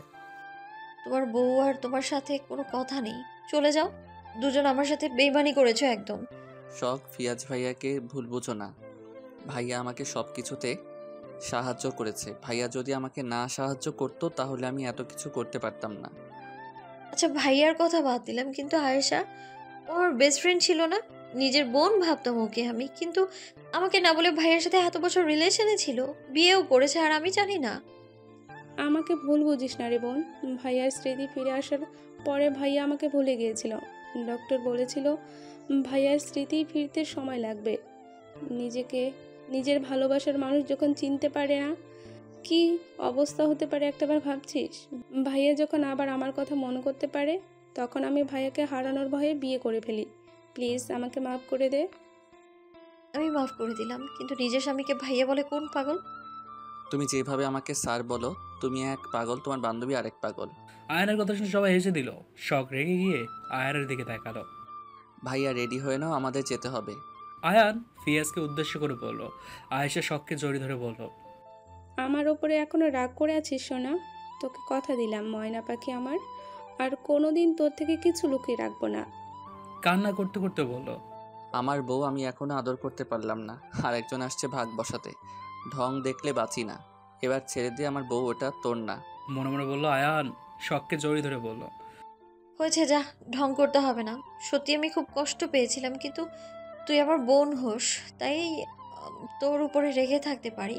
তোমার বউ আর তোমার সাথে কোনো কথা নেই, চলে যাও। দুজন আমার সাথে বেইমানি করেছো একদম। শখ, ফিয়াজ ভাইয়াকে ভুল বুঝো না। ভাইয়া আমাকে সব কিছুতে সাহায্য করেছে। ভাইয়া যদি আমাকে না সাহায্য করতো তাহলে আমি এত কিছু করতে পারতাম না। আচ্ছা ভাইয়ার কথা বাদ দিলাম, কিন্তু আয়েশা ওর বেস্ট ফ্রেন্ড ছিল না? নিজের বোন ভাবতাম ওকে আমি, কিন্তু আমাকে না বলে ভাইয়ার সাথে এত বছর রিলেশনে ছিল, বিয়েও করেছে, আর আমি জানি না। আমাকে ভুল বুঝিস না রে বোন। ভাইয়ার স্মৃতি ফিরে আসার পরে ভাইয়া আমাকে ভুলে গিয়েছিল। ডক্টর বলেছিল ভাইয়ার স্মৃতি ফিরতে সময় লাগবে। নিজের ভালোবাসার মানুষ যখন চিনতে পারে না, কি অবস্থা হতে পারে একটাবার ভাবছিস? ভাইয়া যখন আবার আমার কথা মনে করতে পারে, তখন আমি ভাইয়াকে হারানোর ভয়ে বিয়ে করে ফেলি। প্লিজ আমাকে মাফ করে দে। আমি মাফ করে দিলাম, কিন্তু নিজের স্বামীকে ভাইয়া বলে কোন পাগল? তুমি যেভাবে আমাকে স্যার বলো, তুমি এক পাগল, তোমার বান্ধবী আরেক পাগল। আয়ানের কথা শুনে সবাই হেসে দিল। শখ রেগে গিয়ে আয়ানের দিকে তাকালো। ভাইয়া রেডি হয়ে নাও, আমাদের যেতে হবে। আয়ান ফিয়াজকে উদ্দেশ্য করে বলল। আয়েশা শখকে জড়িয়ে ধরে বলল, আমার ওপরে এখনো রাগ করে আছিস সোনা? তোকে কথা দিলাম ময়না পাখি আমার, আর কোনোদিন তোর থেকে কিছু লুকিয়ে রাখবো না। কান্না করতে করতে বলল, আমার বউ আমি এখনো আদর করতে পারলাম না, আর একজন আসছে ভাগ বসাতে। ঢং দেখলে বাঁচি না, এবার ছেড়ে দিয়ে, আমার বউ ওটা তোর না। মনে মনে বলল আয়ান। শখকে জড়িয়ে ধরে বলল, হয়েছে, যা, ঢং করতে হবে না। সত্যি আমি খুব কষ্ট পেয়েছিলাম, কিন্তু তুই আমার বোন হোস, তাই তোর উপরে রেগে থাকতে পারি।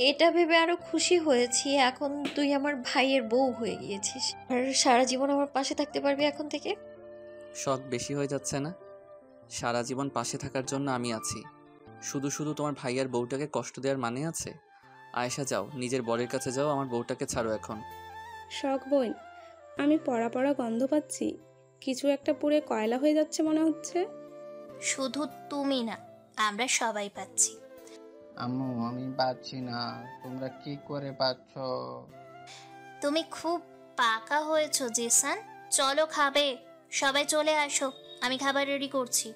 এটা ভেবে আরো খুশি হয়েছি, এখন তুই আমার ভাইয়ের বউ হয়ে গিয়েছিস, আর সারা জীবন আমার পাশে থাকতে পারবি এখন থেকে। শখ বেশি হয়ে যাচ্ছে না? সারা জীবন পাশে থাকার জন্য আমি আছি, শুধু শুধু তোমার ভাইয়ার বউটাকে কষ্ট দেওয়ার মানে আছে? আয়েশা যাও, নিজের বরের কাছে যাও, আমার বউটাকে ছাড়ো এখন। শখ বোন, আমি পড়া পড়া গন্ধ পাচ্ছি। কিছু একটা পুড়ে কয়লা হয়ে যাচ্ছে মনে হচ্ছে। শুধু তুমি না, আমরা সবাই পাচ্ছি। আম্মু, আমি পাচ্ছি না, তোমরা কি করে পাচ্ছ? তুমি খুব পাকা হয়েছো জেসান। চলো খাবে, সবাই চলে আসো, আমি খাবার রেডি করছি।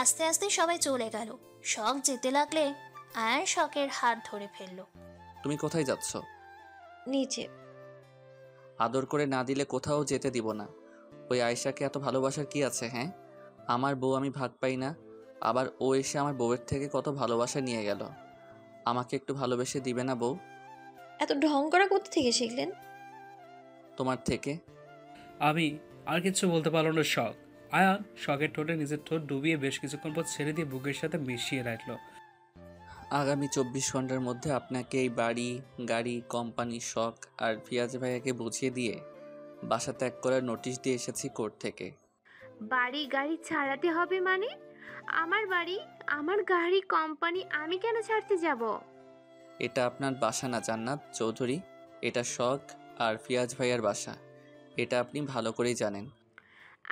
আস্তে আস্তে সবাই চলে গেল। শখ যেতে লাগলে আর শখের হাত ধরে ফেললো। তুমি কোথায় যাচ্ছ? নিচে। আদর করে না দিলে কোথাও যেতে দিব না। ওই আয়েশাকে এত ভালোবাসার কি আছে? হ্যাঁ, আমার বউ আমি ভাগ পাই না, আবার ও এসে আমার বউয়ের থেকে কত ভালোবাসা নিয়ে গেল। আমাকে একটু ভালোবেসে দিবে না বউ? এত ঢং করা কোথা থেকে শিখলেন? তোমার থেকে। আমি আর কিছু বলতে পারল না শখ। আয়ান শখের ঠোঁটে নিজের ঠোঁট ডুবিয়ে বেশ কিছুক্ষণ পর ছেড়ে দিয়ে বুকের সাথে মিশিয়ে রাখলো। আগামী 24 ঘন্টার মধ্যে আপনাকে এই বাড়ি, গাড়ি, কোম্পানি, শখ আর পিয়াজ ভাইয়াকে বুঝিয়ে দিয়ে বাসা ত্যাগ করার নোটিশ দিয়ে এসেছি কোর্ট থেকে। বাড়ি গাড়ি ছাড়াতে হবে মানে? আমার বাড়ি, আমার গাড়ি, কোম্পানি আমি কেন ছাড়তে যাব? এটা আপনার বাসা না জান্নাত চৌধুরী, এটা শখ আর পিয়াজ ভাইয়ার বাসা। এটা আপনি ভালো করেই জানেন।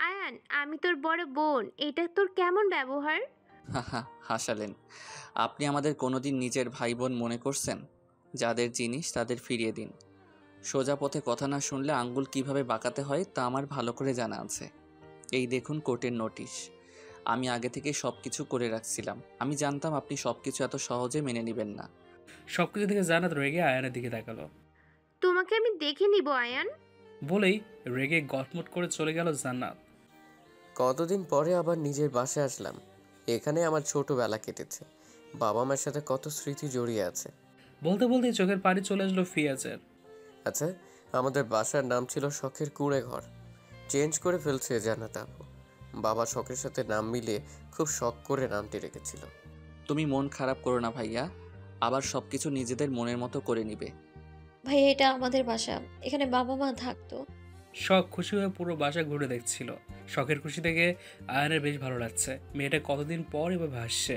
আয়ান, আমি তোর বড় বোন, এটা তোর কেমন ব্যবহার? হাহা, হাসালেন। আপনি আমাদের কোনোদিন নিজের ভাই বোন মনে করছেন? যাদের জিনিস তাদের ফিরিয়ে দিন। সোজা পথে কথা না শুনলে আঙ্গুল কিভাবে বাঁকাতে হয় তা আমার ভালো করে জানা আছে। এই দেখুন কোর্টের নোটিশ। আমি আগে থেকে সব কিছু করে রাখছিলাম। আমি জানতাম আপনি সব কিছু এত সহজে মেনে নেবেন না। সবকিছু থেকে জান্নাত রেগে আয়ানের দিকে তাকালো। তোমাকে আমি দেখে নিব আয়ান। বলেই রেগে গটমট করে চলে গেল জান্নাত। কতদিন পরে আবার নিজের বাসায় আসলাম। এখানে আমার ছোটবেলা কেটেছে। বাবা মার সাথে কত স্মৃতি জড়িয়ে আছে। বলতে বলতে চোখের পানি চলে আসলো ফিয়াজের। আচ্ছা, আমাদের বাসার নাম ছিল শখের কুঁড়ে ঘর। চেঞ্জ করে ফেলছে জান্নাত আপু। বাবা শখের সাথে নাম মিলিয়ে খুব শখ করে নামটি রেখেছিল। তুমি মন খারাপ করো না ভাইয়া, আবার সব কিছু নিজেদের মনের মতো করে নিবে। ভাই এটা আমাদের বাসা, এখানে বাবা মা থাকতো। শখ খুশি হয়ে পুরো বাসা ঘুরে দেখছিল। শখের খুশি থেকে আয়ানের বেশ ভালো লাগছে। মেয়েটা কতদিন পর এভাবে হাসছে।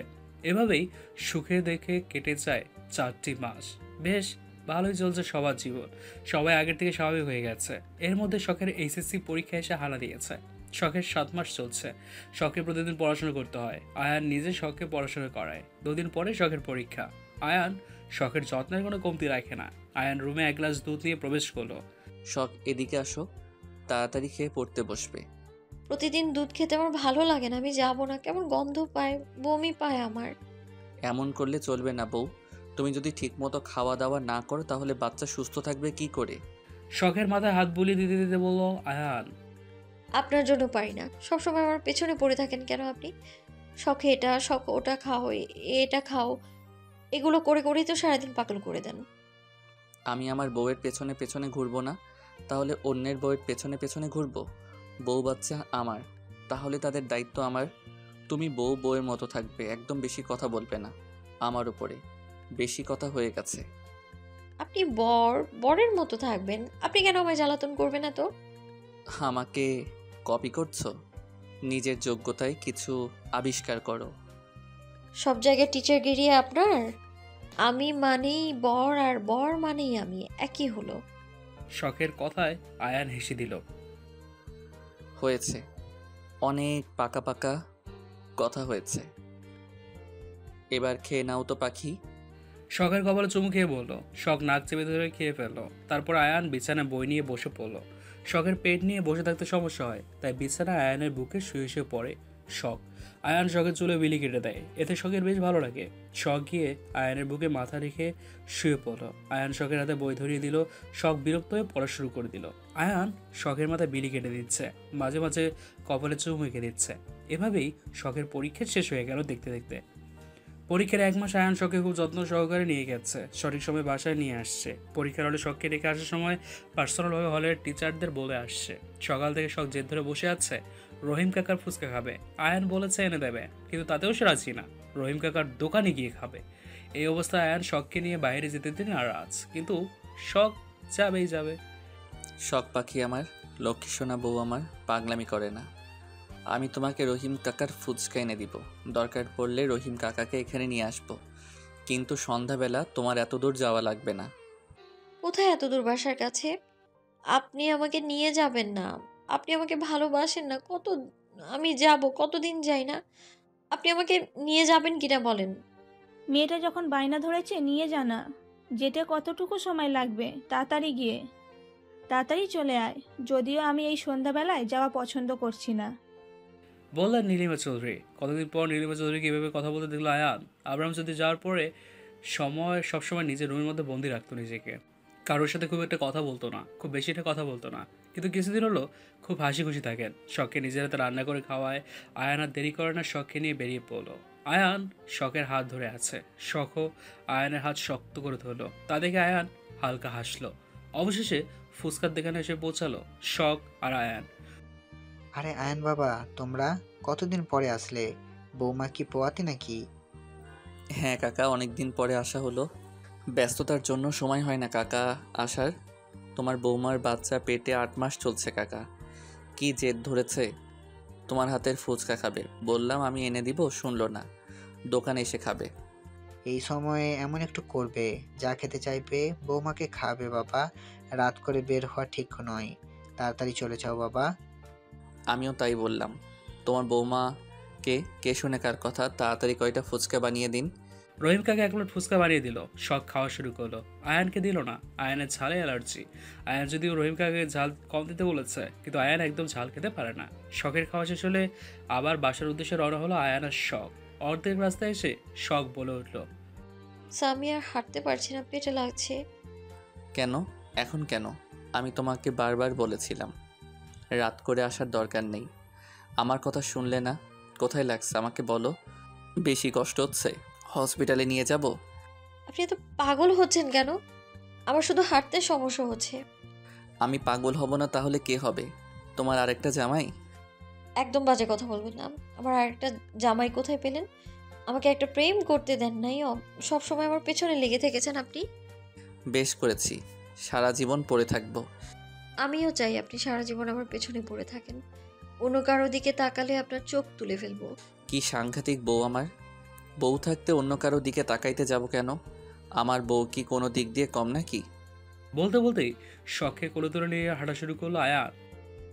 এভাবেই সুখে দেখে কেটে যায় 4টি মাস। বেশ ভালোই চলছে সবার জীবন। সবাই আগের থেকে স্বাভাবিক হয়ে গেছে। এর মধ্যে শখের এইচএসসি পরীক্ষা এসে হানা দিয়েছে। শখের 7 মাস চলছে। শখে প্রতিদিন পড়াশোনা করতে হয়। আয়ান নিজে শখকে পড়াশোনা করায়। 2 দিন পরে শখের পরীক্ষা। আয়ান শখের যত্নের কোনো কমতি রাখে না। আয়ান রুমে 1 গ্লাস দুধ নিয়ে প্রবেশ করলো। শখ এদিকে আসো, তাড়াতাড়ি খেয়ে পড়তে বসবে। প্রতিদিন দুধ খেতে আমার ভালো লাগে না, আমি যাব না। কেমন গন্ধ পায়, বমি পায় আমার। এমন করলে চলবে না বউ। তুমি যদি ঠিকমতো খাওয়া দাওয়া না করো তাহলে বাচ্চা সুস্থ থাকবে কি করে? শখের মাথায় হাত বুলিয়ে দিতে দিতে বলল আয়ান। আপনার জন্য পারি না। সবসময় আমার পেছনে পড়ে থাকেন কেন আপনি? শখে এটা, শখ ওটা খাও, এটা খাও, এগুলো করে করেই তো সারাদিন পাগল করে দেন। আমি আমার বউয়ের পেছনে পেছনে ঘুরবো না, তাহলে অন্যের বউয়ের পেছনে পেছনে ঘুরবো? বউ বাচ্চা আমার, তাহলে তাদের দায়িত্ব আমার। তুমি বউয়ের মতো থাকবে, একদম বেশি কথা বলবে না আমার উপরে। বেশি কথা হয়ে গেছে। আপনি বরের মতো থাকবেন। আপনি কেন আমায় জ্বালাতন করবেন না তো? আমাকে কপি করছো? নিজের যোগ্যতায় কিছু আবিষ্কার করো। সব জায়গায় টিচারগিরি আপনার। আমি মানেই বর আর বর মানেই আমি, একই হলো। শখের কথায় আয়ান হেসে দিল। হয়েছে, অনেক পাকা পাকা কথা হয়েছে। এবার খেয়ে নাও তো পাখি। শখের কপালে চুমু খেয়ে বলল। শখ নাক চেপে ধরে খেয়ে ফেললো। তারপর আয়ান বিছানায় বই নিয়ে বসে পড়লো। শখের পেট নিয়ে বসে থাকতে সমস্যা হয়, তাই বিছানায় আয়ানের বুকে শুয়ে শুয়ে পড়ে শখ। আয়ান শখের চুলে বিলি কেটে দেয়। এতে শখের বেশ ভালো লাগে। শখ গিয়ে আয়ানের বুকে মাথা রেখে শুয়ে পড়লো। আয়ান শখের হাতে বই ধরিয়ে দিল। শখ বিরক্ত হয়ে পড়া শুরু করে দিল। আয়ান শখের মাথায় বিলি কেটে দিচ্ছে, মাঝে মাঝে কপালে চুমু এঁকে দিচ্ছে। এভাবেই শখের পরীক্ষা শেষ হয়ে গেল দেখতে দেখতে। পরীক্ষার 1 মাস আয়ান শখকে খুব যত্ন সহকারে নিয়ে গেছে। সঠিক সময় বাসায় নিয়ে আসছে। পরীক্ষার হলে শখকে রেখে আসার সময় পার্সোনালভাবে হলের টিচারদের বলে আসছে। সকাল থেকে শখ জেদ ধরে বসে আছে রহিম কাকার ফুচকা খাবে। আয়ান বলেছে এনে দেবে, কিন্তু তাতেও সে রাজি না। রহিম কাকার দোকানে গিয়ে খাবে। এই অবস্থায় আয়ান শখকে নিয়ে বাইরে যেতে দিন নারাজ, কিন্তু শখ যাবেই যাবে। শখ পাখি আমার, লক্ষ্মী সোনা বউ আমার, পাগলামি করে না। আমি তোমাকে রহিম কাকার ফুচকা এনে দিব। দরকার পড়লে রহিম কাকাকে এখানে নিয়ে আসবো, কিন্তু সন্ধ্যাবেলা তোমার এত দূর যাওয়া লাগবে না। কোথায় এত দূর বাসার কাছে? আপনি আমাকে নিয়ে যাবেন না। আপনি আমাকে ভালোবাসেন না। আমি যাব, কতদিন যাই না। আপনি আমাকে নিয়ে যাবেন কিনা বলেন? মেয়েটা যখন বায়না ধরেছে নিয়ে জানা, যেতে কতটুকু সময় লাগবে? তাড়াতাড়ি গিয়ে তাড়াতাড়ি চলে আয়। যদিও আমি এই সন্ধ্যাবেলায় যাওয়া পছন্দ করছি না, বললেন নীলিমা চৌধুরী। কতদিন পর নীলিমা চৌধুরীকে এভাবে কথা বলতে দেখলো আয়ান। আবরাম চৌধুরী যাওয়ার পরে সবসময় নিজের রুমের মধ্যে বন্দি রাখতো নিজেকে। কারোর সাথে খুব একটা কথা বলতো না, খুব বেশি একটা কথা বলতো না, কিন্তু কিছুদিন হলো খুব হাসি খুশি থাকেন। শখকে নিজের হাতে রান্না করে খাওয়ায়। আয়ান আর দেরি করে না, শখকে নিয়ে বেরিয়ে পড়লো। আয়ান শখের হাত ধরে আছে। শখও আয়ানের হাত শক্ত করে ধরলো। তা দেখে আয়ান হালকা হাসলো। অবশেষে ফুচকার দোকানে এসে পৌঁছালো শখ আর আয়ান। আরে আয়ন বাবা, তোমরা কতদিন পরে আসলে? বৌমা কি পোয়াতে নাকি? হ্যাঁ কাকা, অনেক দিন পরে আসা হলো। ব্যস্ততার জন্য সময় হয় না কাকা আসার। তোমার বৌমার বাচ্চা পেটে 8 মাস চলছে কাকা। কি জেদ ধরেছে তোমার হাতের ফুচকা খাবে। বললাম আমি এনে দিব, শুনলো না, দোকানে এসে খাবে। এই সময়ে এমন একটু করবে, যা খেতে চাইবে বৌমাকে খাবে বাবা। রাত করে বের হওয়া ঠিক নয়, তাড়াতাড়ি চলে যাও বাবা। আমিও তাই বললাম। তোমার বৌমাকে কে শুনে কার কথা, তাড়াতাড়ি কয়টা ফুচকা বানিয়ে দিন। রহিম কাকা 1 প্লেট ফুচকা বানিয়ে দিল। শখ খাওয়া শুরু করলো। আয়ানকে দিল না, আয়ানের ঝালে অ্যালার্জি। আয়ান যদিও রহিম কাকাকে ঝাল কম দিতে বলেছে, কিন্তু আয়ান একদম ঝাল খেতে পারে না। শখের খাওয়া শেষ হলে আবার বাসার উদ্দেশ্যে রওনা হলো আয়ান আর শখ। অর্ধেক রাস্তায় এসে শখ বলে উঠলো, আমি আর হাঁটতে পারছি না, পেটে লাগছে। কেন? এখন কেন? আমি তোমাকে বারবার বলেছিলাম রাত করে আসার দরকার নেই। আমার কথা শুনলে না। কোথায় লাগছে আমাকে বলো। বেশি কষ্ট হচ্ছে? হসপিটালে নিয়ে যাব? আপনি এত পাগল হচ্ছেন কেন? আমার শুধু হাঁটতে সমস্যা হচ্ছে। আমি পাগল হব না তাহলে কে হবে? তোমার আরেকটা জামাই? একদম বাজে কথা বলবেন না। আমার আরেকটা জামাই কোথায় পেলেন? আমাকে একটা প্রেম করতে দেন নাই, সব সময় আমার পেছনে লেগে থেকেছেন আপনি। বেশ করেছি, সারা জীবন পড়ে থাকবো। আমিও চাই আপনি সারা জীবন আমার পেছনে পড়ে থাকেন। অন্য কারো দিকে তাকালে আপনার চোখ তুলে ফেলবো। কি সাংঘাতিক বউ আমার। বউ থাকতে অন্য কারো দিকে তাকাইতে যাব কেন? আমার বউ কি কোনো দিক দিয়ে কম নাকি? বলতে বলতেই শখকে কোলে তুলে নিয়ে হাঁটা শুরু করলো আয়ান।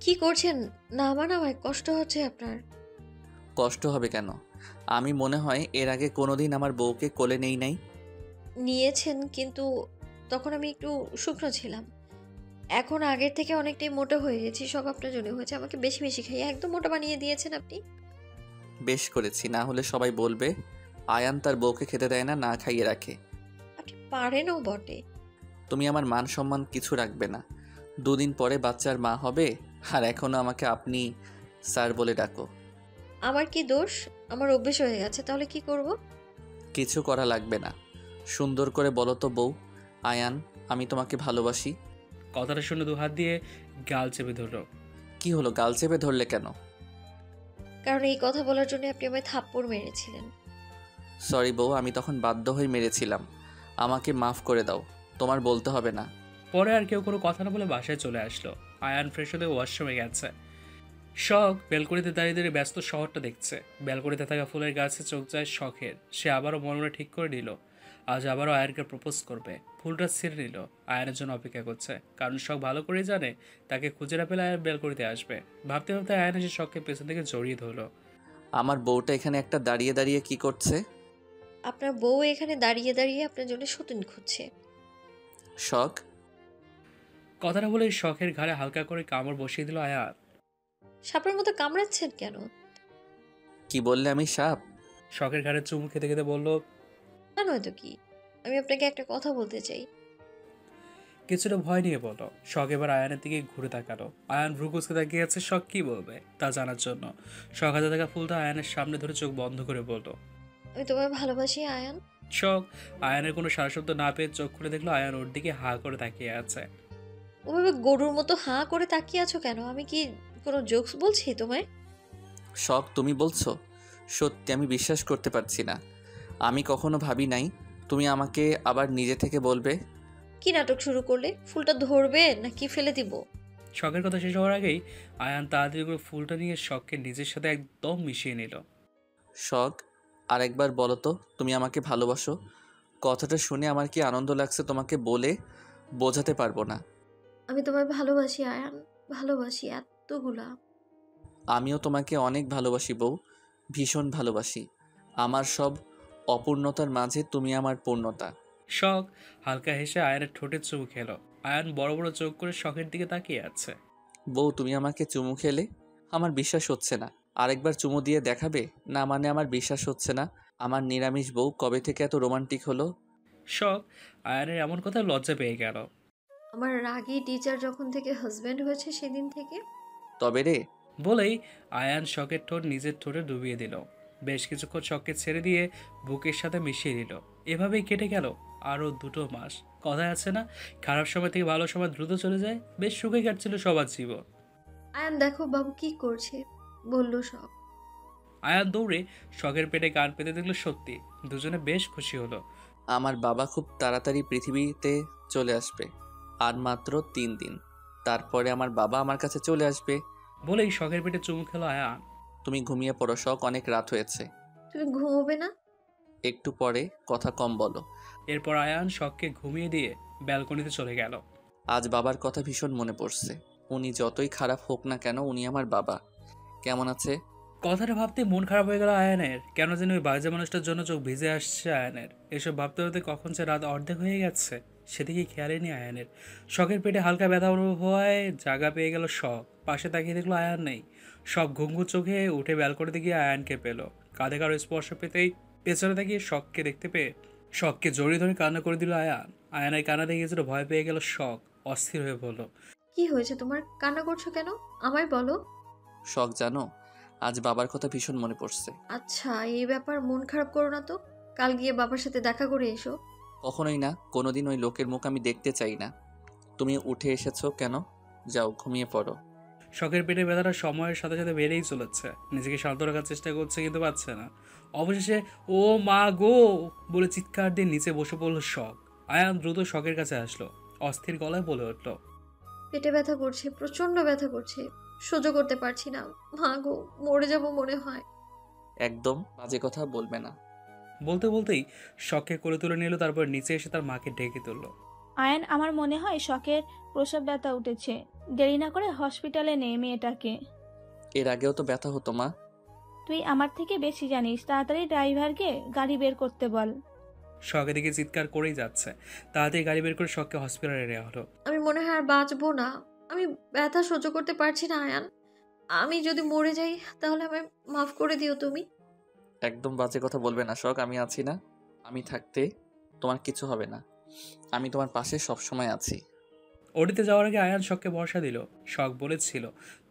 কি করছেন? নামায় কষ্ট হচ্ছে আপনার? কষ্ট হবে কেন? আমি মনে হয় এর আগে কোনোদিন আমার বউকে কোলে নেই নাই। নিয়েছেন, কিন্তু তখন আমি একটু শুকনো ছিলাম। এখন আগের থেকে অনেকটাই মোটা হয়ে গেছি, সব আপনার জন্য হয়েছে। আমাকে বেশি বেশি খাইয়ে একদম মোটা বানিয়ে দিয়েছেন আপনি। বেশ করেছি, না হলে সবাই বলবে আয়ান তার বউকে খেতে দেয় না, না খাইয়ে রাখে। আপনি পারেনও বটে। তুমি আমার মান সম্মান কিছু রাখবে না। 2 দিন পরে বাচ্চার মা হবে, আর এখনো আমাকে আপনি স্যার বলে ডাকো। আমার কি দোষ? আমার অভ্যেস হয়ে গেছে, তাহলে কি করব? কিছু করা লাগবে না। সুন্দর করে বলো তো বউ, আয়ান আমি তোমাকে ভালোবাসি। কথাটা শুনে 2 হাত দিয়ে গাল চেপে ধরলো। কি হলো, গাল চেপে ধরলে কেন? কারণ এই কথা বলার জন্য আপনি আমায় থাপ্পড় মেরেছিলেন। সরি বউ, আমি তখন বাধ্য হয়ে মেরেছিলাম। আমাকে মাফ করে দাও, তোমার বলতে হবে না। পরে আর কেউ কোনো কথা না বলে বাসায় চলে আসলো। আয়ান ফ্রেশ হতে ওয়াশরুমে গেছে। শখ ব্যালকনিতে দাঁড়িয়ে দাঁড়িয়ে ব্যস্ত শহরটা দেখছে। ব্যালকনিতে থাকা ফুলের গাছে চোখ যায় শখের। সে আবারও মনে মনে ঠিক করে নিল আজ আবারও আয়ানকে প্রপোজ করবে। ফুলটা ছিঁড়ে নিল, আয়ানের জন্য অপেক্ষা করছে, কারণ শখ ভালো করেই জানে তাকে খুঁজে না পেলে আয়ান ব্যালকনিতে আসবে। ভাবতে ভাবতে আয়ান এসে শখকে পেছন থেকে জড়িয়ে ধরলো। আমার বউটা এখানে একটা দাঁড়িয়ে দাঁড়িয়ে কি করছে? আপনার বউ এখানে দাঁড়িয়ে দাঁড়িয়ে আপনার জন্য সতীন খুঁজছে। শখ? কথাটা বলে শখের ঘাড়ে হালকা করে কামড় বসিয়ে দিল আয়ান। সাপের মতো কামড়াচ্ছেন কেন? কি বললে, আমি সাপ? শখের ঘাড়ে চুমু খেতে খেতে বলল, না নয়তো কি, আমি আপনাকে একটা কথা বলতে চাই। কিছুটা ভয় নিয়ে বলল। শখ এবার আয়ানের দিকে ঘুরে তাকালো। আয়ান ভ্রু কুচকে তাকিয়ে আছে শখ কি বলবে তা জানার জন্য। শখ হাতে থাকা ফুলটা আয়ানের সামনে ধরে চোখ বন্ধ করে বলল, আমি তোমায় ভালোবাসি আয়ান। শখ আয়ানের কোনো সারা শব্দ না পেয়ে চোখ খুলে দেখলো আয়ান ওর দিকে হা করে তাকিয়ে আছে। ওভাবে গরুর মতো হাঁ করে তাকিয়ে আছো কেন? আমি কি কোনো জোকস বলছি তোমায়? শখ তুমি বলছো? সত্যি আমি বিশ্বাস করতে পারছি না। আমি কখনো ভাবি নাই তুমি আমাকে আবার নিজে থেকে বলবে। কি নাটক শুরু করলে? ফুলটা ধরবে নাকি ফেলে দিব? শখের কথা শেষ হওয়ার আগেই আয়ান তাড়াতাড়ি করে ফুলটা নিয়ে শখকে নিজের সাথে একদম মিশিয়ে নিল। শখ আরেকবার বলো তো তুমি আমাকে ভালোবাসো। কথাটা শুনে আমার কি আনন্দ লাগছে তোমাকে বলে বোঝাতে পারবো না। আমি তোমায় ভালোবাসি আয়ান, ভালোবাসি এতগুলা। আমিও তোমাকে অনেক ভালোবাসি বউ, ভীষণ ভালোবাসি। আমার সব অপূর্ণতার মাঝে তুমি আমার পূর্ণতা। শখ হালকা হেসে আয়ানের ঠোঁটে চুমু খেলো। আয়ান বড় বড় চোখ করে শখের দিকে তাকিয়ে আছে। বউ তুমি আমাকে চুমু খেলে? আমার বিশ্বাস হচ্ছে না। আরেকবার চুমু দিয়ে দেখাবে? না মানে আমার বিশ্বাস হচ্ছে না। আমার নিরামিষ বউ কবে থেকে এত রোমান্টিক হলো? শখ আয়ানের এমন কথা লজ্জা পেয়ে গেল। আমার রাগী টিচার যখন থেকে হাজব্যান্ড হয়েছে সেদিন থেকে। তবে রে বলেই আয়ান শখের ঠোঁট নিজের ঠোঁটে ডুবিয়ে দিল। বেশ কিছুক্ষণ শখকে ছেড়ে দিয়ে বুকের সাথে মিশিয়ে দিল। এভাবেই কেটে গেল আরও 2 মাস। কথায় আছে না, খারাপ সময় থেকে ভালো সময় দ্রুত চলে যায়। বেশ সুখে কাটছিল সবার জীবন। আয়ান দেখো বাবু কি করছে, বললো সব। আয়ান দৌড়ে শখের পেটে কান পেতে দেখলো সত্যি। দুজনে বেশ খুশি হলো। আমার বাবা খুব তাড়াতাড়ি পৃথিবীতে চলে আসবে, আর মাত্র 3 দিন। তারপরে আমার বাবা আমার কাছে চলে আসবে। বলেই শখের পেটে চুমু খেলো আয়ান। তুমি ঘুমিয়ে পড়ো শখ, অনেক রাত হয়েছে। তুমি ঘুমোবে না? একটু পরে, কথা কম বলো। এরপর আয়ান শখকে ঘুমিয়ে দিয়ে ব্যালকনিতে চলে গেল। আজ বাবার কথা ভীষণ মনে পড়ছে। উনি যতই খারাপ হোক না কেন, উনি আমার বাবা। কেমন আছে? কথাটা ভাবতে মন খারাপ হয়ে গেল আয়ানের। কেন যেন ওই বাজে মানুষটার জন্য চোখ ভিজে আসছে আয়ানের। এসব ভাবতে ভাবতে কখন যে রাত অর্ধেক হয়ে গেছে সেদিকে খেয়ালই নেই আয়ানের। শখের পেটে হালকা ব্যথা অনুভব হওয়ায় জায়গা পেয়ে গেল শখ। পাশে তাকিয়ে দেখলো আয়ান নেই। সব ঘুঙ্গু চোখে উঠে ব্যালকনিতে গিয়ে আয়ানকে পেল। কাঁধে কারো স্পর্শ পেতেই পেছনে তাকিয়ে শখকে দেখতে পেয়ে শখকে জড়িয়ে ধরে কান্না করে দিল আয়ান। আয়ানের কান্না দেখে কিছুটা ভয় পেয়ে গেল শখ। অস্থির হয়ে বলল, কি হয়েছে তোমার, কান্না করছো কেন? আমায় বলো। শখ জানো, আজ বাবার কথা ভীষণ মনে পড়ছে। আচ্ছা এই ব্যাপার, মন খারাপ করো না তো। কাল গিয়ে বাবার সাথে দেখা করে এসো। কখনোই না, কোনোদিন ওই লোকের মুখ আমি দেখতে চাই না। তুমি উঠে এসেছো কেন? যাও ঘুমিয়ে পড়ো। শখের পেটে ব্যথাটা সময়ের সাথে সাথে বেড়েই চলেছে। নিজেকে শান্ত রাখার চেষ্টা করছে কিন্তু পাচ্ছে না। অবশেষে ও মা গো বলে চিৎকার দিয়ে নিচে বসে পড়ল শখ। আয়ান দ্রুত শখের কাছে আসলো, অস্থির গলায় বলে উঠল, পেটে ব্যথা করছে, প্রচন্ড ব্যথা করছে, সহ্য করতে পারছি না। মা গো, মরে যাব মনে হয়। একদম বাজে কথা বলবে না। বলতে বলতেই শখকে কোলে তুলে নিল। তারপর নিচে এসে তার মাকে ডেকে তুলল। আয়ান, আমার মনে হয় শখের প্রসব ব্যথা উঠেছে। দেরি না করে হসপিটালে নে মেয়েটাকে। এর আগেও তো ব্যথা হতো মা। তুই আমার থেকে বেশি জানিস। তাড়াতাড়ি ড্রাইভারকে গাড়ি বের করতে বল। শখ এদিকে চিৎকার করেই যাচ্ছে। তাড়াতাড়ি গাড়ি বের করে শখকে হসপিটালে নেওয়া হলো। আমি মনে হয় আর বাঁচবো না। আমি ব্যথা সহ্য করতে পারছি না আয়ান। আমি যদি মরে যাই তাহলে আমায় মাফ করে দিও তুমি। একদম বাজে কথা বলবে না শখ, আমি আছি না। আমি থাকতে তোমার কিছু হবে না। আমি তোমার পাশে সবসময় আছি। ওটিতে যাওয়ার আগে আয়ান শখকে ভরসা দিল। শখ বলেছিল,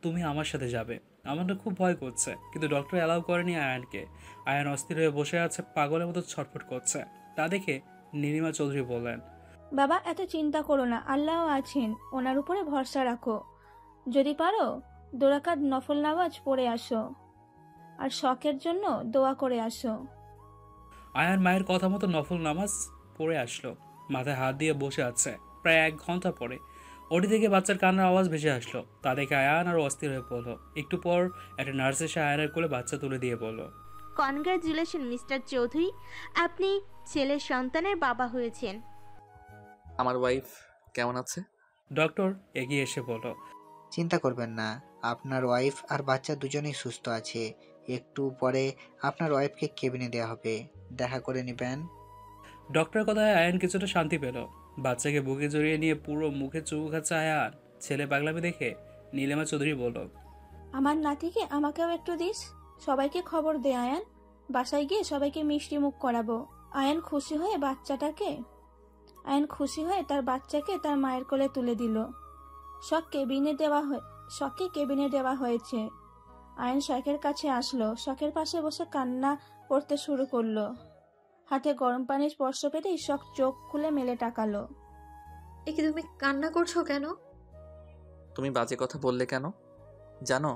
তুমি আমার সাথে যাবে। আমার না খুব ভয় করছে, কিন্তু ডক্টর অ্যালাউ করেনি আয়ানকে। আয়ান অস্থির হয়ে বসে আছে, পাগলের মতো ছটফট করছে। তা দেখে নীলিমা চৌধুরী বললেন, বাবা এত চিন্তা করো না, আল্লাহ আছেন, ওনার উপরে ভরসা রাখো। যদি পারো 2 রাকাত নফল নামাজ পড়ে আসো, আর শখের জন্য দোয়া করে আসো। আয়ান মায়ের কথা মতো নফল নামাজ পড়ে আসলো। মাথায় হাত দিয়ে বসে আছে। প্রায় 1 ঘন্টা পরে ওটি থেকে বাচ্চার কান্নার আওয়াজ ভেসে আসলো। তা দেখে আয়ান আরও অস্থির হয়ে পড়ল। একটু পর একটা নার্স এসে আয়ানের কোলে বাচ্চা তুলে দিয়ে বলল, কনগ্রাচুলেশন মিস্টার চৌধুরী, আপনি ছেলের সন্তানের বাবা হয়েছেন। আমার ওয়াইফ কেমন আছে? ডক্টর এগিয়ে এসে বলল, চিন্তা করবেন না, আপনার ওয়াইফ আর বাচ্চা দুজনেই সুস্থ আছে। একটু পরে আপনার ওয়াইফকে কেবিনে দেওয়া হবে, দেখা করে নেবেন। ডক্টরের কথায় আয়ান কিছুটা শান্তি পেল। বাচ্চাকে বুকে জড়িয়ে নিয়ে পুরো মুখে চুমু খাচ্ছে আয়ান। ছেলে পাগলামি দেখে নীলিমা চৌধুরী বলল, আমার নাতিকে আমাকেও একটু দিস। সবাইকে খবর দে আয়ান, বাসায় গিয়ে সবাইকে মিষ্টি মুখ করাবো। আয়ান খুশি হয়ে তার বাচ্চাকে তার মায়ের কোলে তুলে দিল। শখকে কেবিনে দেওয়া হয়েছে। আয়ান শখের কাছে আসলো, শখের পাশে বসে কান্না করতে শুরু করলো। হাতে গরম পানির স্পর্শ পেতেই শখ চোখ খুলে মেলে তাকালো। একে তুমি কান্না করছো কেন? তুমি বাজে কথা বললে কেন? জানো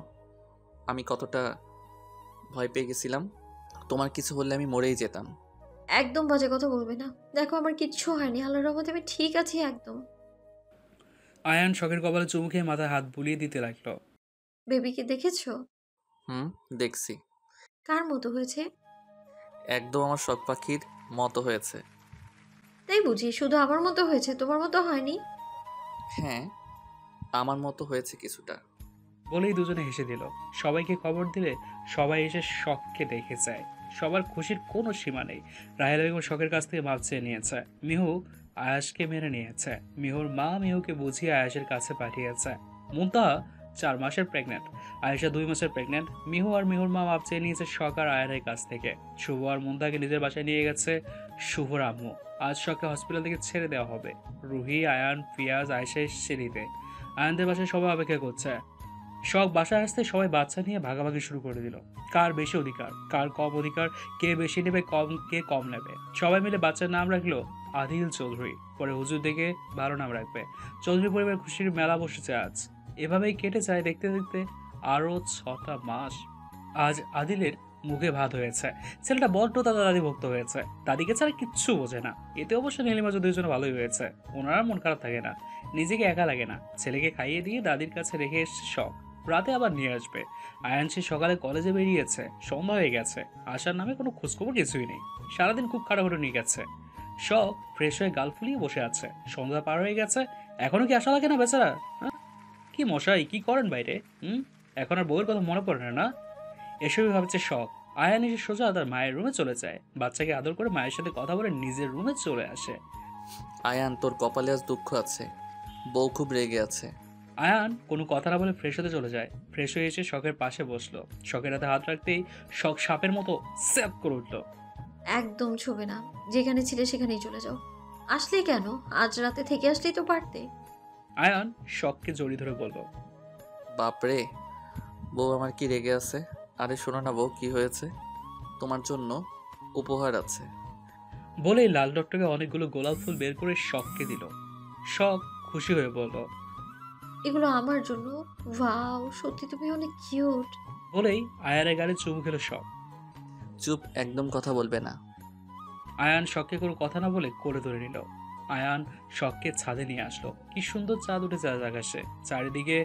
আমি কতটা ভয় পেয়ে গেছিলাম। তোমার কিছু হলে আমি মরেই যেতাম। একদম বাজে কথা বলবে না। দেখো আমার কিচ্ছু হয়নি, আল্লাহর রহমতে আমি ঠিক আছি একদম। আয়ান শখের কপালে চুমু খেয়ে মাথায় হাত বুলিয়ে দিতে লাগলো। বেবিকে দেখেছো? দেখছি। কার মতো হয়েছে? একদম আমার শখ পাখির মতো হয়েছে। তাই বুঝি? শুধু আমার মতো হয়েছে, তোমার মতো হয়নি? হ্যাঁ, আমার মতো হয়েছে কিছুটা। বলেই দুজনে হেসে দিল। সবাইকে খবর দিলে সবাই এসে শখকে দেখে যায়। সবার খুশির কোনো সীমা নেই। রাহেলা বেগম শখের কাছ থেকে মাপ চেয়ে নিয়েছে। মিহু আয়াসকে মেনে নিয়েছে। মিহুর মা মিহুকে বুঝিয়ে আয়াসের কাছে পাঠিয়েছে। মুনতাহা 4 মাসের প্রেগনেন্ট, আয়েশা 2 মাসের প্রেগনেন্ট। মিহু আর মিহুর মা মাপ চেয়ে নিয়েছে শখ আর আয়ানের কাছ থেকে। শুভ আর মুনতাহাকে নিজের বাসায় নিয়ে গেছে শুভর আম্মু। আজ শখকে হসপিটাল থেকে ছেড়ে দেওয়া হবে। রুহি, আয়ান, ফিয়াজ, আয়েশা এসেছে নিতে। আয়ানদের বাসায় সবাই অপেক্ষা করছে। শখ বাসায় আসতে সবাই বাচ্চা নিয়ে ভাগাভাগি শুরু করে দিল। কার বেশি অধিকার, কার কম অধিকার, কে বেশি নেবে, কে কম নেবে। সবাই মিলে বাচ্চার নাম রাখলো আদিল চৌধুরী। পরে হুজুর দেখে ভালো নাম রাখবে। চৌধুরী পরিবার খুশির মেলা বসেছে আজ। এভাবেই কেটে যায় দেখতে দেখতে আরো 6টা মাস। আজ আদিলের মুখে ভাত হয়েছে। ছেলেটা বড্ড তাদের দাদি ভক্ত হয়েছে, দাদিকে ছাড়া কিচ্ছু বোঝে না। এতে অবশ্য নীলিমা দুইজনে ভালোই হয়েছে, ওনারা মন খারাপ থাকে না, নিজেকে একা লাগে না। ছেলেকে খাইয়ে দিয়ে দাদির কাছে রেখে এসছে শখ, রাতে আবার নিয়ে আসবে। আয়ান সে সকালে কলেজে বেরিয়েছে, সন্ধ্যা হয়ে গেছে, আসার নামে কোনো খোঁজখবর কিছুই নেই। সারাদিন খুব খাটাখাটো নিয়ে গেছে। শখ ফ্রেশ হয়ে গাল ফুলিয়ে বসে আছে। সন্ধ্যা পার হয়ে গেছে, এখনো কি আশা লাগে না বেচারা? হ্যাঁ, কি মশাই কি করেন বাইরে? এখন আর বউয়ের কথা মনে পড়ে না? এসবই ভাবছে শখ। আয়ান এসে সোজা তার মায়ের রুমে চলে যায়, বাচ্চাকে আদর করে মায়ের সাথে কথা বলে নিজের রুমে চলে আসে। আয়ান, তোর কপালে আজ দুঃখ আছে, বউ খুব রেগে আছে। আয়ান কোনো কথা না বলে ফ্রেশ হতে চলে যায়। ফ্রেশ হয়ে এসে শখের পাশে বসলো। শখের হাতে হাত রাখতেই শখ সাপের মতো স্যাপ করে উঠলো। একদম ছবে না, যেখানে ছিলে সেখানেই চলে যাও। আসলে কেন? আজ রাতে থেকে আসলেই তো পারতে। আয়ান শখকে জড়িয়ে ধরে বলল, বাপরে, বউ আমার কি রেগে আছে। আরে শোনো না বউ, কি হয়েছে? তোমার জন্য উপহার আছে। বলেই লাল ডটকে অনেকগুলো গোলাপ ফুল বের করে শখকে দিল। শখ খুশি হয়ে বলল, এগুলো আমার জন্য? ওয়াও, সত্যি তুমি অনেক কিউট। বলেই আয়ানের গালে চুমু খেলো শখ। চুপ, একদম কথা বলবে না। আয়ান শখকে কোনো কথা না বলে কোলে ধরে নিল। আয়ান শখকে ছাদে নিয়ে আসলো। কি সুন্দর চাঁদ উঠেছে আজ আকাশে, চারিদিকে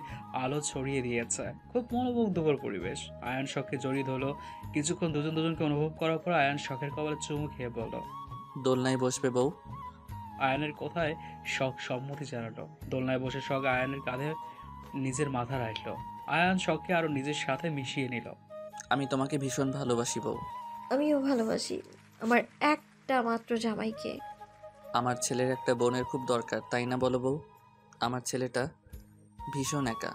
আলো ছড়িয়ে দিয়েছে, খুব মনোমুগ্ধকর পরিবেশ। আয়ান শখকে জড়িয়ে ধরলো। কিছুক্ষণ দুজনকে অনুভব করার পর আয়ান শখের কপালে চুমু খেয়ে বলল, দোলনায় বসবে বউ। আয়ানের কথায় শখ সম্মতি জানালো। দোলনায় বসে শখ আয়ানের কাঁধে নিজের মাথা রাখলো। আয়ান শখকে আরো নিজের সাথে মিশিয়ে নিল। আমি তোমাকে ভীষণ ভালোবাসি বউ। আমিও ভালোবাসি আমার একটা মাত্র জামাইকে। আমার ছেলের একটা বোনের খুব দরকার, তাই না বলো বউ? আমার ছেলেটা ভীষণ একা।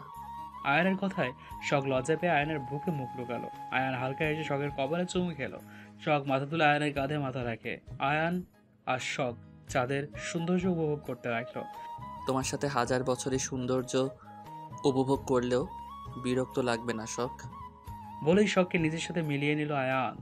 আয়ানের কথায় শখ লজ্জা পেয়ে আয়ানের বুকে মুখ লুকালো। আয়ান হালকা এসে শখের কপালে চুমু খেলো। শখ মাথা তুলে আয়ানের কাঁধে মাথা রাখে। আয়ান আর শখ চাঁদের সৌন্দর্য উপভোগ করতে লাগলো। তোমার সাথে 1000 বছরের সৌন্দর্য উপভোগ করলেও বিরক্ত লাগবে না শখ? বলেই শখকে নিজের সাথে মিলিয়ে নিল আয়ান।